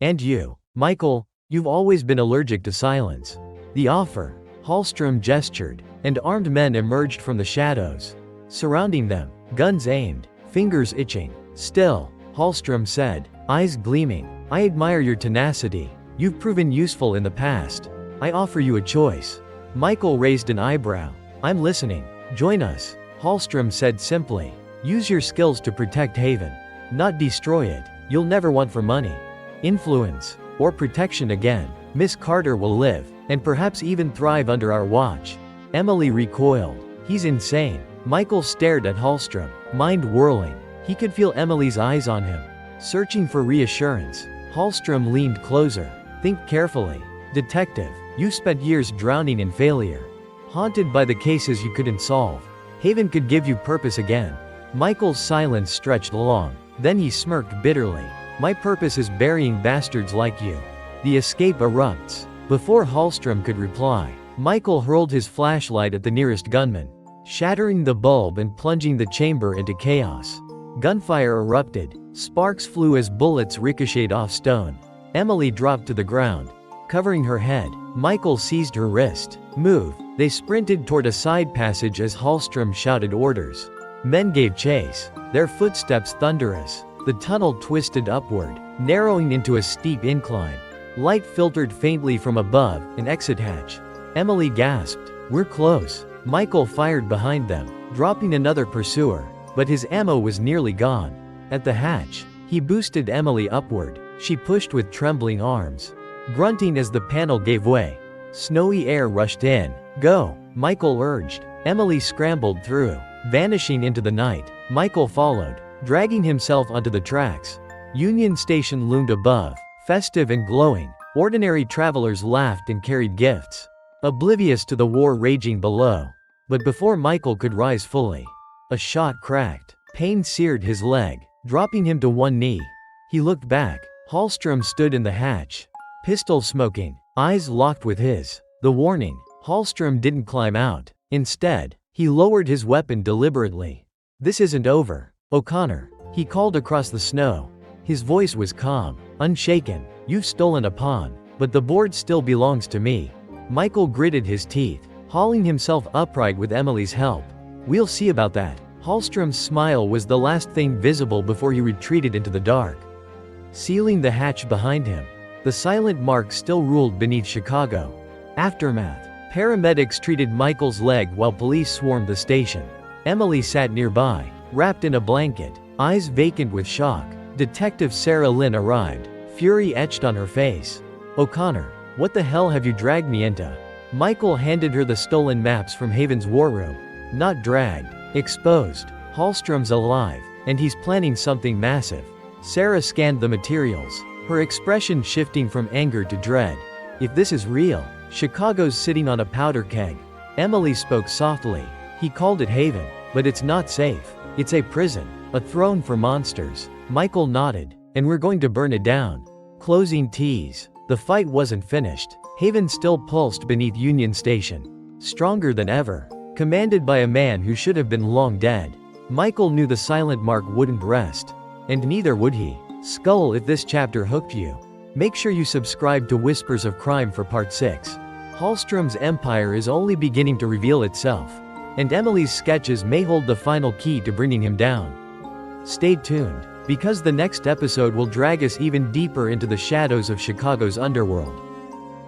Speaker 1: And you, Michael, you've always been allergic to silence." "The offer." Halstrom gestured, and armed men emerged from the shadows, surrounding them, guns aimed, fingers itching. "Still," Halstrom said, eyes gleaming, "I admire your tenacity. You've proven useful in the past. I offer you a choice." Michael raised an eyebrow. "I'm listening." "Join us," Halstrom said simply. "Use your skills to protect Haven, not destroy it. You'll never want for money, influence, or protection again. Miss Carter will live, and perhaps even thrive under our watch." Emily recoiled. "He's insane." Michael stared at Halstrom, mind whirling. He could feel Emily's eyes on him, searching for reassurance. Halstrom leaned closer. "Think carefully. Detective, you spent years drowning in failure, haunted by the cases you couldn't solve. Haven could give you purpose again." Michael's silence stretched long. Then he smirked bitterly. "My purpose is burying bastards like you." The escape erupts. Before Halstrom could reply, Michael hurled his flashlight at the nearest gunman, shattering the bulb and plunging the chamber into chaos. Gunfire erupted. Sparks flew as bullets ricocheted off stone. Emily dropped to the ground, covering her head. Michael seized her wrist. "Move." They sprinted toward a side passage as Halstrom shouted orders. Men gave chase, their footsteps thunderous. The tunnel twisted upward, narrowing into a steep incline. Light filtered faintly from above, an exit hatch. Emily gasped. "We're close." Michael fired behind them, dropping another pursuer, but his ammo was nearly gone. At the hatch, he boosted Emily upward. She pushed with trembling arms, grunting as the panel gave way. Snowy air rushed in. "Go," Michael urged. Emily scrambled through, vanishing into the night. Michael followed, dragging himself onto the tracks. Union Station loomed above, festive and glowing. Ordinary travelers laughed and carried gifts, oblivious to the war raging below. But before Michael could rise fully, a shot cracked. Pain seared his leg, dropping him to one knee. He looked back. Halstrom stood in the hatch, pistol smoking, eyes locked with his. The warning: Halstrom didn't climb out. Instead, he lowered his weapon deliberately. "This isn't over, O'Connor," he called across the snow. His voice was calm, unshaken. "You've stolen a pawn, but the board still belongs to me." Michael gritted his teeth, hauling himself upright with Emily's help. "We'll see about that." Halstrom's smile was the last thing visible before he retreated into the dark. Sealing the hatch behind him, the silent mark still ruled beneath Chicago. Aftermath. Paramedics treated Michael's leg while police swarmed the station. Emily sat nearby, wrapped in a blanket, eyes vacant with shock. Detective Sarah Lynn arrived, fury etched on her face. "O'Connor, what the hell have you dragged me into?" Michael handed her the stolen maps from Haven's war room. "Not dragged, exposed. Halstrom's alive, and he's planning something massive." Sarah scanned the materials, her expression shifting from anger to dread. "If this is real, Chicago's sitting on a powder keg." Emily spoke softly. "He called it Haven, but it's not safe. It's a prison, a throne for monsters." Michael nodded. "And we're going to burn it down." Closing tease. The fight wasn't finished. Haven still pulsed beneath Union Station, stronger than ever, commanded by a man who should have been long dead. Michael knew the silent mark wouldn't rest. And neither would he. Skull, if this chapter hooked you, make sure you subscribe to Whispers of Crime for Part 6. Halstrom's empire is only beginning to reveal itself, and Emily's sketches may hold the final key to bringing him down. Stay tuned, because the next episode will drag us even deeper into the shadows of Chicago's underworld.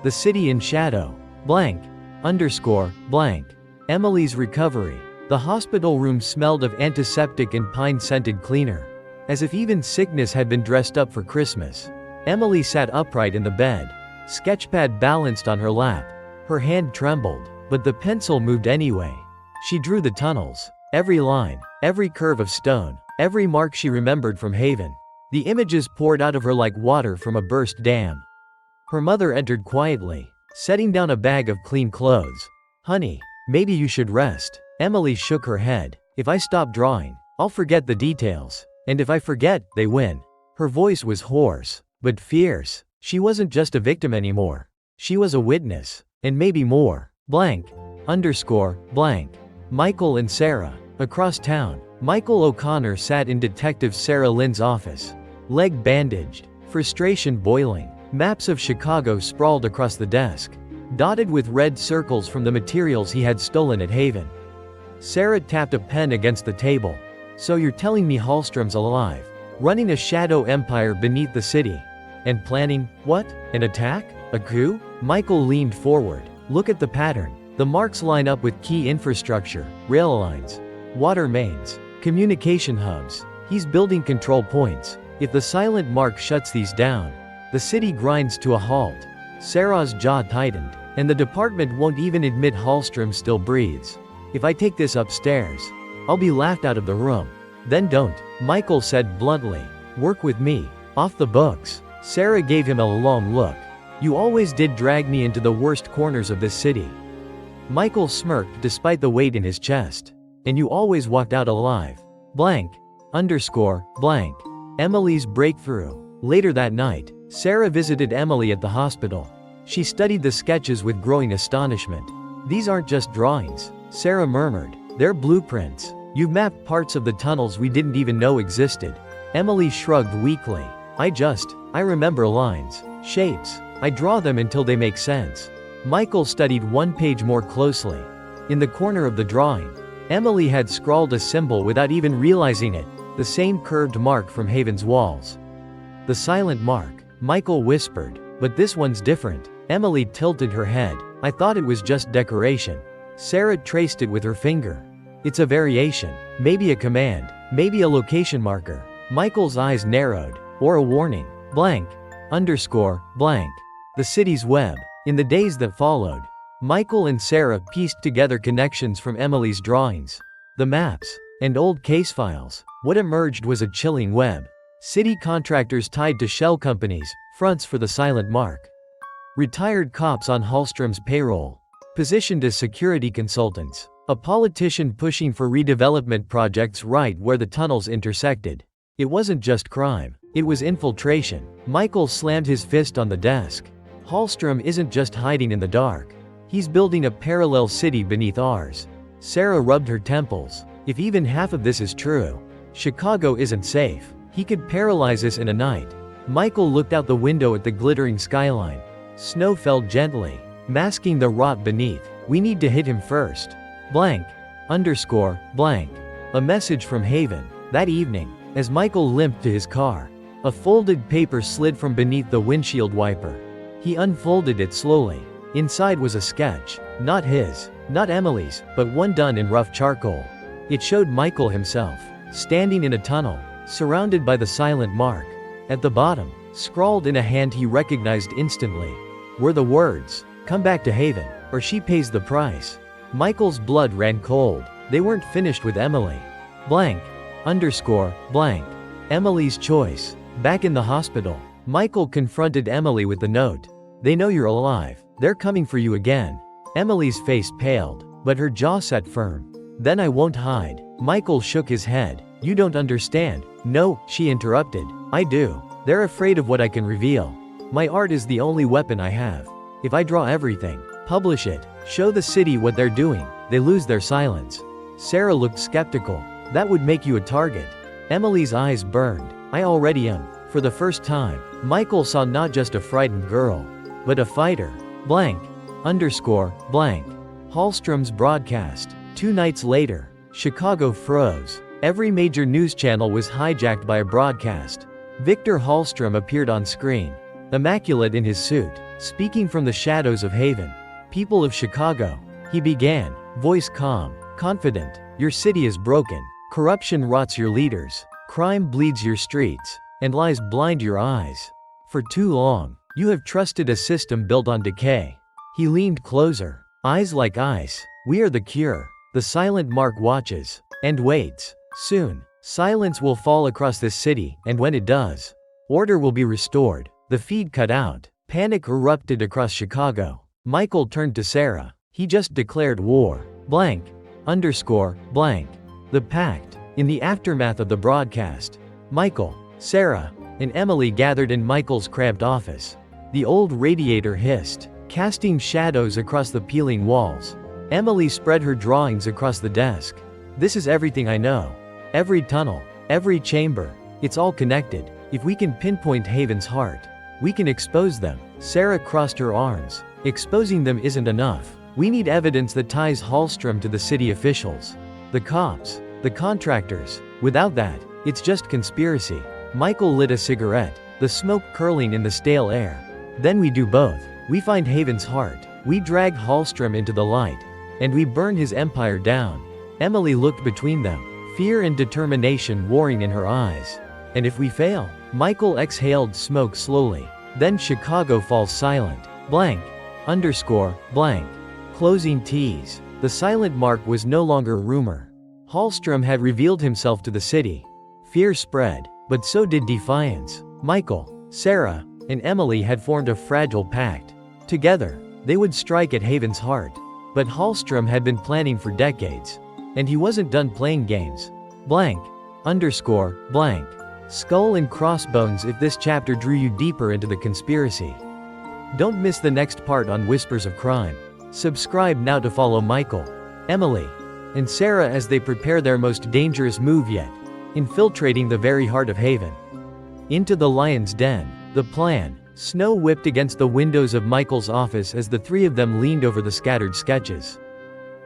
Speaker 1: The City in Shadow. Blank. Underscore. Blank. Emily's recovery. The hospital room smelled of antiseptic and pine-scented cleaner, as if even sickness had been dressed up for Christmas. Emily sat upright in the bed, sketchpad balanced on her lap. Her hand trembled, but the pencil moved anyway. She drew the tunnels, every line, every curve of stone, every mark she remembered from Haven. The images poured out of her like water from a burst dam. Her mother entered quietly, setting down a bag of clean clothes. "Honey, maybe you should rest." Emily shook her head. "If I stop drawing, I'll forget the details. And if I forget, they win." Her voice was hoarse, but fierce. She wasn't just a victim anymore. She was a witness, and maybe more. Blank. Underscore. Blank. Michael and Sarah. Across town, Michael O'Connor sat in Detective Sarah Lynn's office, leg bandaged, frustration boiling. Maps of Chicago sprawled across the desk, dotted with red circles from the materials he had stolen at Haven. Sarah tapped a pen against the table. "So you're telling me Halstrom's alive, running a shadow empire beneath the city, and planning, what? An attack? A coup?" Michael leaned forward. "Look at the pattern. The marks line up with key infrastructure, rail lines, water mains, communication hubs. He's building control points. If the silent mark shuts these down, the city grinds to a halt." Sarah's jaw tightened. "And the department won't even admit Halstrom still breathes. If I take this upstairs, I'll be laughed out of the room." "Then don't," Michael said bluntly. "Work with me. Off the books." Sarah gave him a long look. "You always did drag me into the worst corners of this city." Michael smirked despite the weight in his chest. "And you always walked out alive." Blank. Underscore. Blank. Emily's breakthrough. Later that night, Sarah visited Emily at the hospital. She studied the sketches with growing astonishment. "These aren't just drawings," Sarah murmured. "They're blueprints. You've mapped parts of the tunnels we didn't even know existed." Emily shrugged weakly. I remember lines, shapes. I draw them until they make sense." Michael studied one page more closely. In the corner of the drawing, Emily had scrawled a symbol without even realizing it, the same curved mark from Haven's walls. "The silent mark," Michael whispered. "But this one's different." Emily tilted her head. "I thought it was just decoration." Sarah traced it with her finger. "It's a variation, maybe a command, maybe a location marker." Michael's eyes narrowed. "Or a warning." Blank. Underscore. Blank. The city's web. In the days that followed, Michael and Sarah pieced together connections from Emily's drawings, the maps, and old case files. What emerged was a chilling web. City contractors tied to shell companies, fronts for the silent mark. Retired cops on Halstrom's payroll, positioned as security consultants. A politician pushing for redevelopment projects right where the tunnels intersected. It wasn't just crime, it was infiltration. Michael slammed his fist on the desk. Halstrom isn't just hiding in the dark. He's building a parallel city beneath ours. Sarah rubbed her temples. If even half of this is true, Chicago isn't safe. He could paralyze us in a night. Michael looked out the window at the glittering skyline. Snow fell gently, masking the rot beneath. We need to hit him first. Blank. Underscore. Blank. A message from Haven. That evening, as Michael limped to his car, a folded paper slid from beneath the windshield wiper. He unfolded it slowly. Inside was a sketch. Not his, not Emily's, but one done in rough charcoal. It showed Michael himself, standing in a tunnel, surrounded by the silent mark. At the bottom, scrawled in a hand he recognized instantly, were the words, "Come back to Haven, or she pays the price." Michael's blood ran cold. They weren't finished with Emily. Blank. Underscore. Blank. Emily's choice. Back in the hospital, Michael confronted Emily with the note. "They know you're alive. They're coming for you again." Emily's face paled, but her jaw sat firm. "Then I won't hide." Michael shook his head. "You don't understand." "No," she interrupted. "I do. They're afraid of what I can reveal. My art is the only weapon I have. If I draw everything, publish it, show the city what they're doing, they lose their silence." Sarah looked skeptical. "That would make you a target." Emily's eyes burned. "I already am." For the first time, Michael saw not just a frightened girl, but a fighter. Blank. Underscore. Blank. Halstrom's broadcast. 2 nights later, Chicago froze. Every major news channel was hijacked by a broadcast. Victor Halstrom appeared on screen, immaculate in his suit, speaking from the shadows of Haven. "People of Chicago," he began, voice calm, confident, "your city is broken. Corruption rots your leaders. Crime bleeds your streets, and lies blind your eyes. For too long, you have trusted a system built on decay." He leaned closer, eyes like ice. "We are the cure." The silent mark watches, and waits. Soon, silence will fall across this city, and when it does, order will be restored. The feed cut out. Panic erupted across Chicago. Michael turned to Sarah. "He just declared war." Blank. Underscore. Blank. The pact. In the aftermath of the broadcast, Michael, Sarah, and Emily gathered in Michael's cramped office. The old radiator hissed, casting shadows across the peeling walls. Emily spread her drawings across the desk. "This is everything I know. Every tunnel, every chamber, it's all connected. If we can pinpoint Haven's heart, we can expose them." Sarah crossed her arms. "Exposing them isn't enough. We need evidence that ties Halstrom to the city officials. The cops, the contractors. Without that, it's just conspiracy." Michael lit a cigarette, the smoke curling in the stale air. "Then we do both. We find Haven's heart. We drag Halstrom into the light. And we burn his empire down." Emily looked between them, fear and determination warring in her eyes. "And if we fail?" Michael exhaled smoke slowly. "Then Chicago falls silent." Blank. Underscore. Blank. Closing tease. The silent mark was no longer a rumor. Halstrom had revealed himself to the city. Fear spread, but so did defiance. Michael, Sarah, and Emily had formed a fragile pact. Together, they would strike at Haven's heart. But Halstrom had been planning for decades. And he wasn't done playing games. Blank. Underscore. Blank. Skull and crossbones. If this chapter drew you deeper into the conspiracy, don't miss the next part on Whispers of Crime. Subscribe now to follow Michael, Emily, and Sarah as they prepare their most dangerous move yet, infiltrating the very heart of Haven. Into the lion's den. The plan. Snow whipped against the windows of Michael's office as the three of them leaned over the scattered sketches.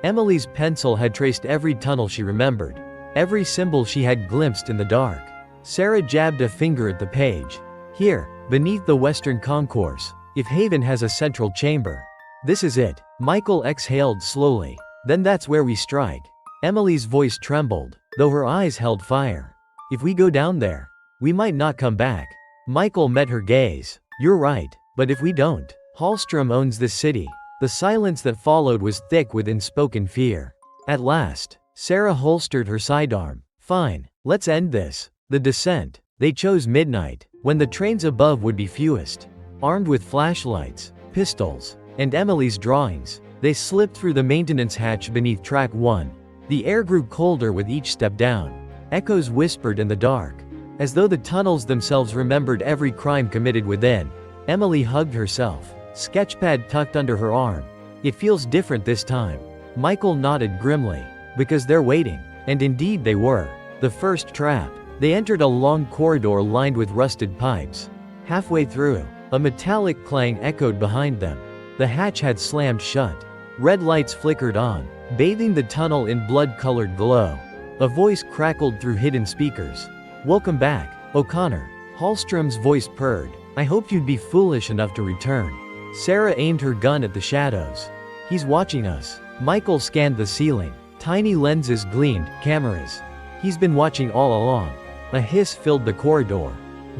Speaker 1: Emily's pencil had traced every tunnel she remembered, every symbol she had glimpsed in the dark. Sarah jabbed a finger at the page. "Here, beneath the western concourse, if Haven has a central chamber. This is it." Michael exhaled slowly. "Then that's where we strike." Emily's voice trembled, though her eyes held fire. "If we go down there, we might not come back." Michael met her gaze. "You're right, but if we don't, Halstrom owns this city." The silence that followed was thick with unspoken fear. At last, Sarah holstered her sidearm. Fine, let's end this. The descent. They chose midnight, when the trains above would be fewest. Armed with flashlights, pistols, and Emily's drawings, they slipped through the maintenance hatch beneath track 1. The air grew colder with each step down. Echoes whispered in the dark, as though the tunnels themselves remembered every crime committed within. Emily hugged herself, sketchpad tucked under her arm. It feels different this time. Michael nodded grimly, because they're waiting. And indeed they were. The first trap. They entered a long corridor lined with rusted pipes. Halfway through, a metallic clang echoed behind them. The hatch had slammed shut. Red lights flickered on, bathing the tunnel in blood-colored glow. A voice crackled through hidden speakers. "Welcome back, O'Connor." Halstrom's voice purred. "I hoped you'd be foolish enough to return." Sarah aimed her gun at the shadows. "He's watching us." Michael scanned the ceiling. Tiny lenses gleamed. Cameras. He's been watching all along. A hiss filled the corridor.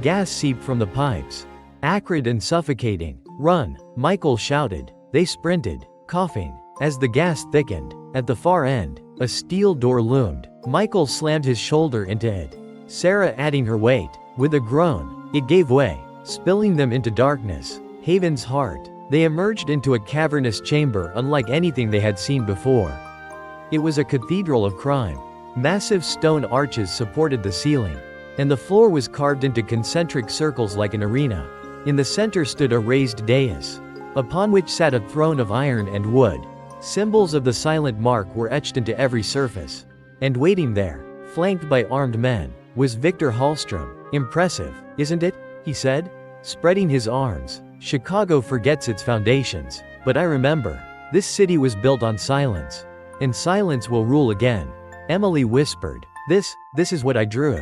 Speaker 1: Gas seeped from the pipes. Acrid and suffocating. "Run!" Michael shouted. They sprinted, coughing. As the gas thickened, at the far end, a steel door loomed. Michael slammed his shoulder into it. Sarah adding her weight. With a groan, it gave way, spilling them into darkness. Haven's heart. They emerged into a cavernous chamber unlike anything they had seen before. It was a cathedral of crime. Massive stone arches supported the ceiling, and the floor was carved into concentric circles like an arena. In the center stood a raised dais, upon which sat a throne of iron and wood. Symbols of the silent mark were etched into every surface. And waiting there, flanked by armed men, was Victor Halstrom. "Impressive, isn't it?" he said, spreading his arms. "Chicago forgets its foundations, but I remember. This city was built on silence, and silence will rule again." Emily whispered, This is what I drew."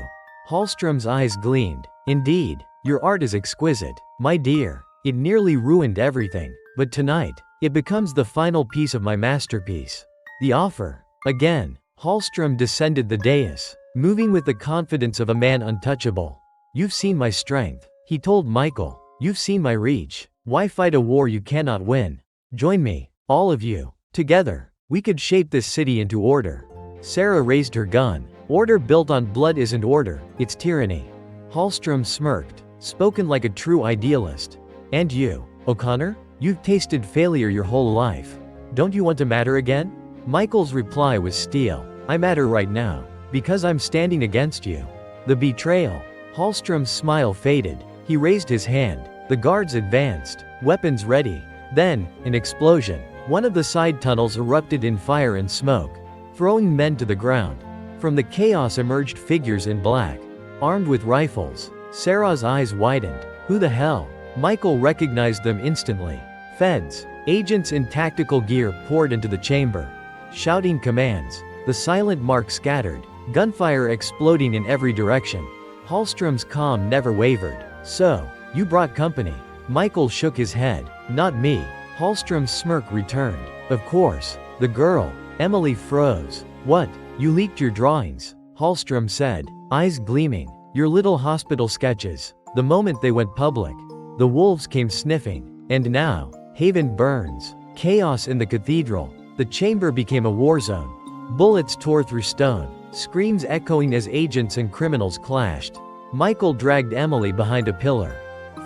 Speaker 1: Halstrom's eyes gleamed. "Indeed, your art is exquisite, my dear. It nearly ruined everything, but tonight, it becomes the final piece of my masterpiece." The offer. Again, Halstrom descended the dais, moving with the confidence of a man untouchable. "You've seen my strength," he told Michael. "You've seen my reach. Why fight a war you cannot win? Join me, all of you. Together, we could shape this city into order." Sarah raised her gun. "Order built on blood isn't order, it's tyranny." Halstrom smirked, spoken like a true idealist. "And you, O'Connor? You've tasted failure your whole life. Don't you want to matter again?" Michael's reply was steel. "I matter right now, because I'm standing against you." The betrayal. Halstrom's smile faded. He raised his hand. The guards advanced, weapons ready. Then, an explosion. One of the side tunnels erupted in fire and smoke, throwing men to the ground. From the chaos emerged figures in black, armed with rifles. Sarah's eyes widened. "Who the hell?" Michael recognized them instantly. Feds. Agents in tactical gear poured into the chamber, shouting commands. The silent mark scattered, gunfire exploding in every direction. Halstrom's calm never wavered. "So, you brought company." Michael shook his head. "Not me." Halstrom's smirk returned. "Of course, the girl." Emily froze. "What? You leaked your drawings?" Halstrom said, eyes gleaming. "Your little hospital sketches. The moment they went public, the wolves came sniffing. And now, Haven burns. Chaos in the cathedral. The chamber became a war zone. Bullets tore through stone, screams echoing as agents and criminals clashed." Michael dragged Emily behind a pillar,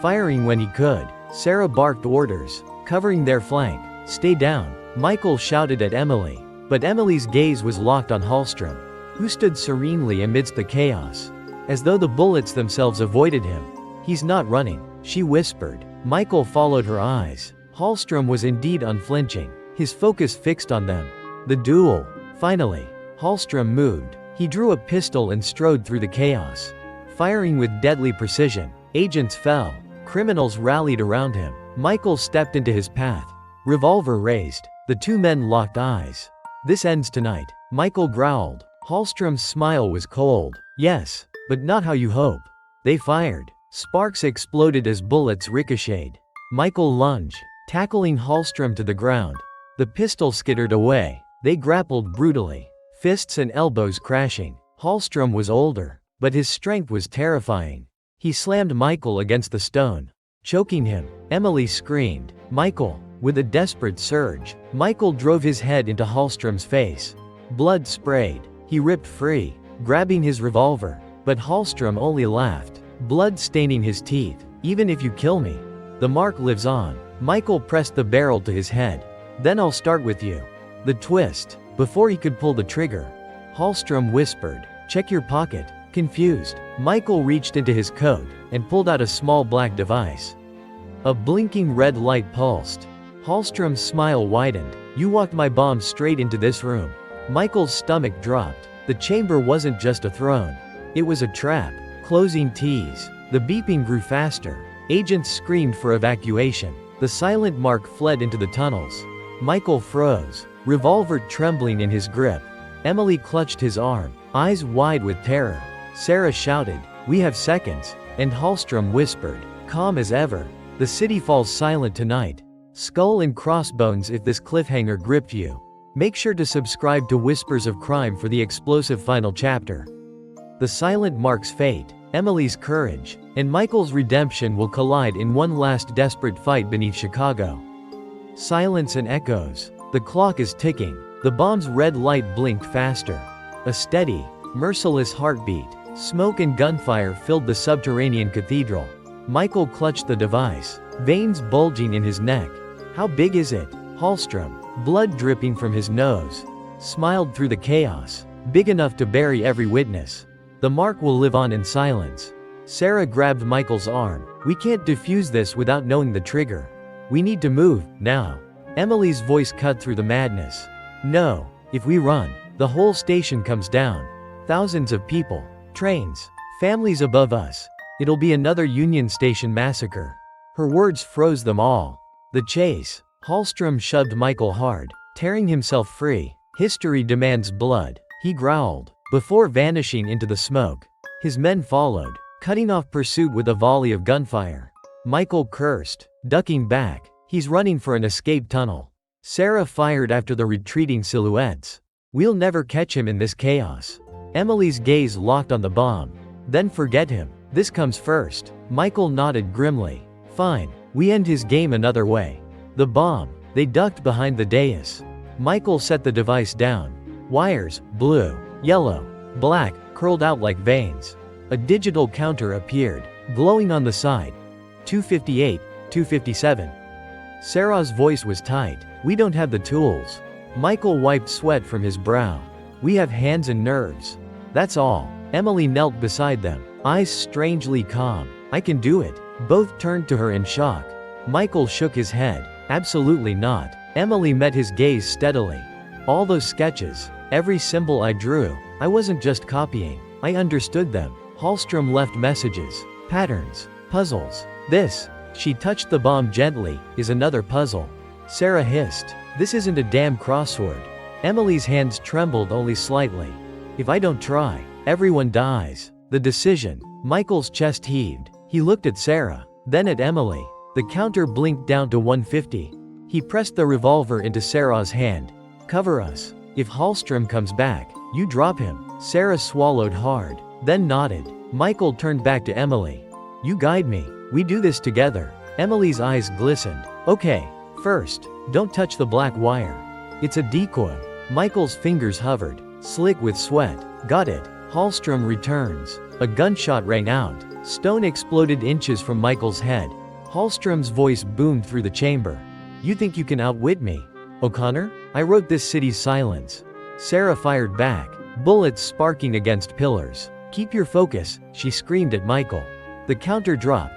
Speaker 1: firing when he could. Sarah barked orders, covering their flank. "Stay down." Michael shouted at Emily, but Emily's gaze was locked on Halstrom, who stood serenely amidst the chaos, as though the bullets themselves avoided him. "He's not running," she whispered. Michael followed her eyes. Halstrom was indeed unflinching, his focus fixed on them. The duel. Finally, Halstrom moved. He drew a pistol and strode through the chaos, firing with deadly precision. Agents fell. Criminals rallied around him. Michael stepped into his path, revolver raised. The two men locked eyes. "This ends tonight," Michael growled. Halstrom's smile was cold. "Yes, but not how you hope." They fired. Sparks exploded as bullets ricocheted. Michael lunged, tackling Halstrom to the ground. The pistol skittered away. They grappled brutally, fists and elbows crashing. Halstrom was older, but his strength was terrifying. He slammed Michael against the stone, choking him. Emily screamed. "Michael!" With a desperate surge, Michael drove his head into Halstrom's face. Blood sprayed. He ripped free, grabbing his revolver. But Halstrom only laughed, blood staining his teeth. Even if you kill me, the mark lives on. Michael pressed the barrel to his head. Then I'll start with you. The twist. Before he could pull the trigger, Halstrom whispered, check your pocket. Confused, Michael reached into his coat and pulled out a small black device. A blinking red light pulsed. Halstrom's smile widened. You walked my bomb straight into this room. Michael's stomach dropped. The chamber wasn't just a throne. It was a trap. Closing T's. The beeping grew faster. Agents screamed for evacuation. The silent mark fled into the tunnels. Michael froze, revolver trembling in his grip. Emily clutched his arm, eyes wide with terror. Sarah shouted, we have seconds. And Halstrom whispered, calm as ever. The city falls silent tonight. Skull and crossbones if this cliffhanger gripped you. Make sure to subscribe to Whispers of Crime for the explosive final chapter. The silent mark's fate, Emily's courage, and Michael's redemption will collide in one last desperate fight beneath Chicago. Silence and echoes. The clock is ticking. The bomb's red light blinked faster. A steady, merciless heartbeat. Smoke and gunfire filled the subterranean cathedral. Michael clutched the device, veins bulging in his neck. How big is it? Halstrom, blood dripping from his nose, smiled through the chaos. Big enough to bury every witness. The mark will live on in silence. Sarah grabbed Michael's arm. We can't defuse this without knowing the trigger. We need to move, now. Emily's voice cut through the madness. No, if we run, the whole station comes down. Thousands of people, trains, families above us. It'll be another Union Station massacre. Her words froze them all. The chase. Halstrom shoved Michael hard, tearing himself free. History demands blood, he growled, before vanishing into the smoke. His men followed, cutting off pursuit with a volley of gunfire. Michael cursed, ducking back. He's running for an escape tunnel. Sarah fired after the retreating silhouettes. We'll never catch him in this chaos. Emily's gaze locked on the bomb. Then forget him. This comes first. Michael nodded grimly. Fine, we end his game another way. The bomb. They ducked behind the dais. Michael set the device down. Wires, blue, yellow, black, curled out like veins. A digital counter appeared, glowing on the side. 258, 257. Sarah's voice was tight. We don't have the tools. Michael wiped sweat from his brow. We have hands and nerves. That's all. Emily knelt beside them, eyes strangely calm. I can do it. Both turned to her in shock. Michael shook his head. Absolutely not. Emily met his gaze steadily. All those sketches, every symbol I drew, I wasn't just copying. I understood them. Halstrom left messages, patterns, puzzles. This, she touched the bomb gently, is another puzzle. Sarah hissed. This isn't a damn crossword. Emily's hands trembled only slightly. If I don't try, everyone dies. The decision. Michael's chest heaved. He looked at Sarah, then at Emily. The counter blinked down to 150. He pressed the revolver into Sarah's hand. Cover us. If Halstrom comes back, you drop him. Sarah swallowed hard, then nodded. Michael turned back to Emily. You guide me. We do this together. Emily's eyes glistened. Okay, first, don't touch the black wire. It's a decoy. Michael's fingers hovered, slick with sweat. Got it. Halstrom returns. A gunshot rang out. Stone exploded inches from Michael's head. Halstrom's voice boomed through the chamber. You think you can outwit me, O'Connor? I wrote this city's silence. Sarah fired back, bullets sparking against pillars. Keep your focus, she screamed at Michael. The counter dropped.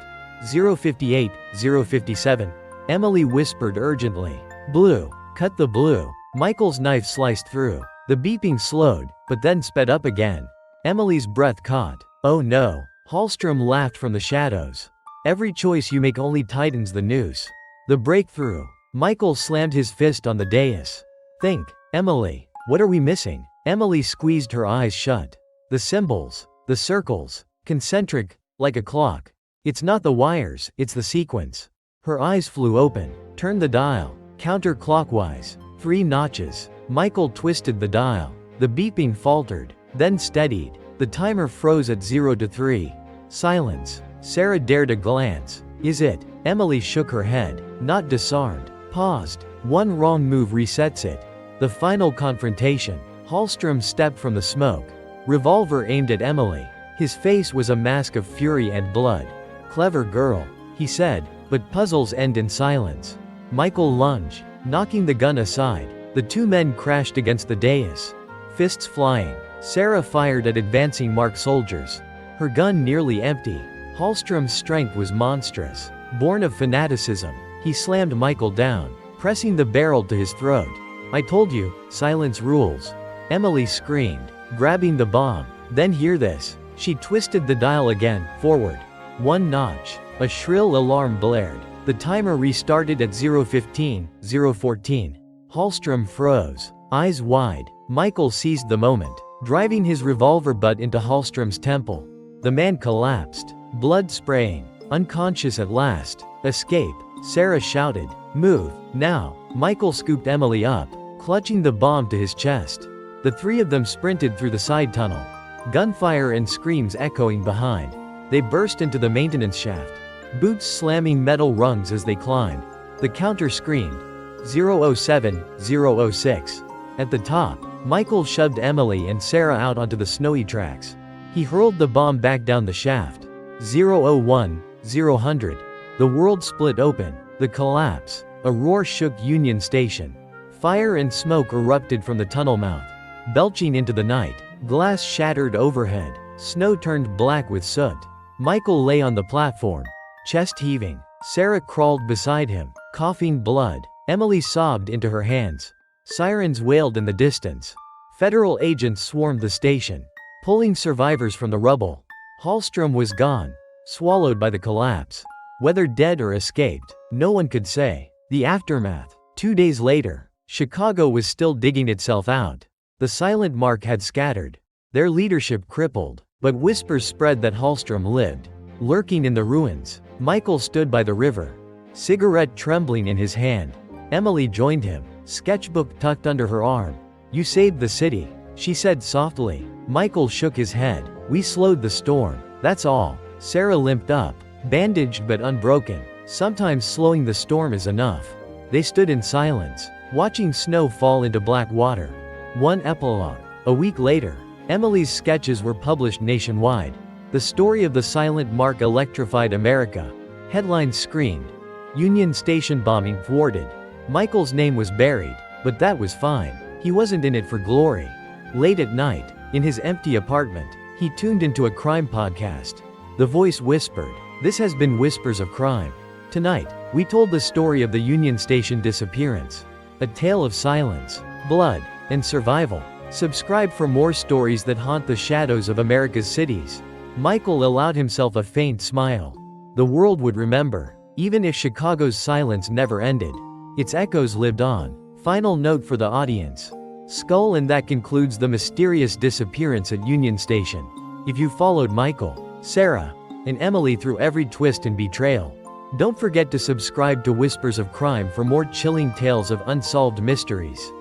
Speaker 1: 058, 057. Emily whispered urgently. Blue. Cut the blue. Michael's knife sliced through. The beeping slowed, but then sped up again. Emily's breath caught. Oh no. Halstrom laughed from the shadows. Every choice you make only tightens the noose. The breakthrough. Michael slammed his fist on the dais. Think, Emily. What are we missing? Emily squeezed her eyes shut. The symbols. The circles. Concentric, like a clock. It's not the wires, it's the sequence. Her eyes flew open. Turn the dial. Counterclockwise. 3 notches. Michael twisted the dial. The beeping faltered, then steadied. The timer froze at 0 to 3. Silence. Sarah dared a glance. Is it? Emily shook her head, not disarmed. Paused. One wrong move resets it. The final confrontation. Halstrom stepped from the smoke. revolver aimed at Emily. His face was a mask of fury and blood. "Clever girl," he said, but puzzles end in silence. Michael lunged, knocking the gun aside. The two men crashed against the dais, fists flying. Sarah fired at advancing Mark soldiers, her gun nearly empty. Halstrom's strength was monstrous. Born of fanaticism, he slammed Michael down, pressing the barrel to his throat. "I told you, silence rules," Emily screamed, grabbing the bomb. "Then hear this." She twisted the dial again, forward. One notch. A shrill alarm blared. The timer restarted at 0:15, 0:14. Halstrom froze, eyes wide. Michael seized the moment, driving his revolver butt into Halstrom's temple. The man collapsed, blood spraying, unconscious at last. "Escape," Sarah shouted. "Move, now." Michael scooped Emily up, clutching the bomb to his chest. The three of them sprinted through the side tunnel, gunfire and screams echoing behind. They burst into the maintenance shaft, boots slamming metal rungs as they climbed. The counter screamed, 007, 006. At the top, Michael shoved Emily and Sarah out onto the snowy tracks. He hurled the bomb back down the shaft. 001, 000. The world split open. The collapse. A roar shook Union Station. Fire and smoke erupted from the tunnel mouth, belching into the night. Glass shattered overhead. Snow turned black with soot. Michael lay on the platform, chest heaving. Sarah crawled beside him, coughing blood. Emily sobbed into her hands. Sirens wailed in the distance. Federal agents swarmed the station, pulling survivors from the rubble. Halstrom was gone, swallowed by the collapse. Whether dead or escaped, no one could say. The aftermath. 2 days later, Chicago was still digging itself out. The silent mark had scattered, their leadership crippled, but whispers spread that Halstrom lived, lurking in the ruins. Michael stood by the river, cigarette trembling in his hand. Emily joined him, sketchbook tucked under her arm. "You saved the city," she said softly. Michael shook his head. "We slowed the storm, that's all." Sarah limped up, bandaged but unbroken. Sometimes slowing the storm is enough. They stood in silence, watching snow fall into black water. One epilogue. A week later, Emily's sketches were published nationwide. The story of the silent mark electrified America. Headlines screamed, "Union Station bombing thwarted." Michael's name was buried, but that was fine. He wasn't in it for glory. Late at night, in his empty apartment, he tuned into a crime podcast. The voice whispered, "This has been Whispers of Crime. Tonight, we told the story of the Union Station disappearance. A tale of silence, blood, and survival." Subscribe for more stories that haunt the shadows of America's cities. Michael allowed himself a faint smile. The world would remember, even if Chicago's silence never ended. Its echoes lived on. Final note for the audience. Skull, and that concludes the mysterious disappearance at Union Station. If you followed Michael, Sarah, and Emily through every twist and betrayal, don't forget to subscribe to Whispers of Crime for more chilling tales of unsolved mysteries,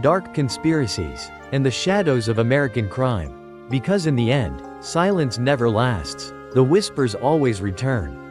Speaker 1: dark conspiracies, and the shadows of American crime. Because in the end, silence never lasts. The whispers always return.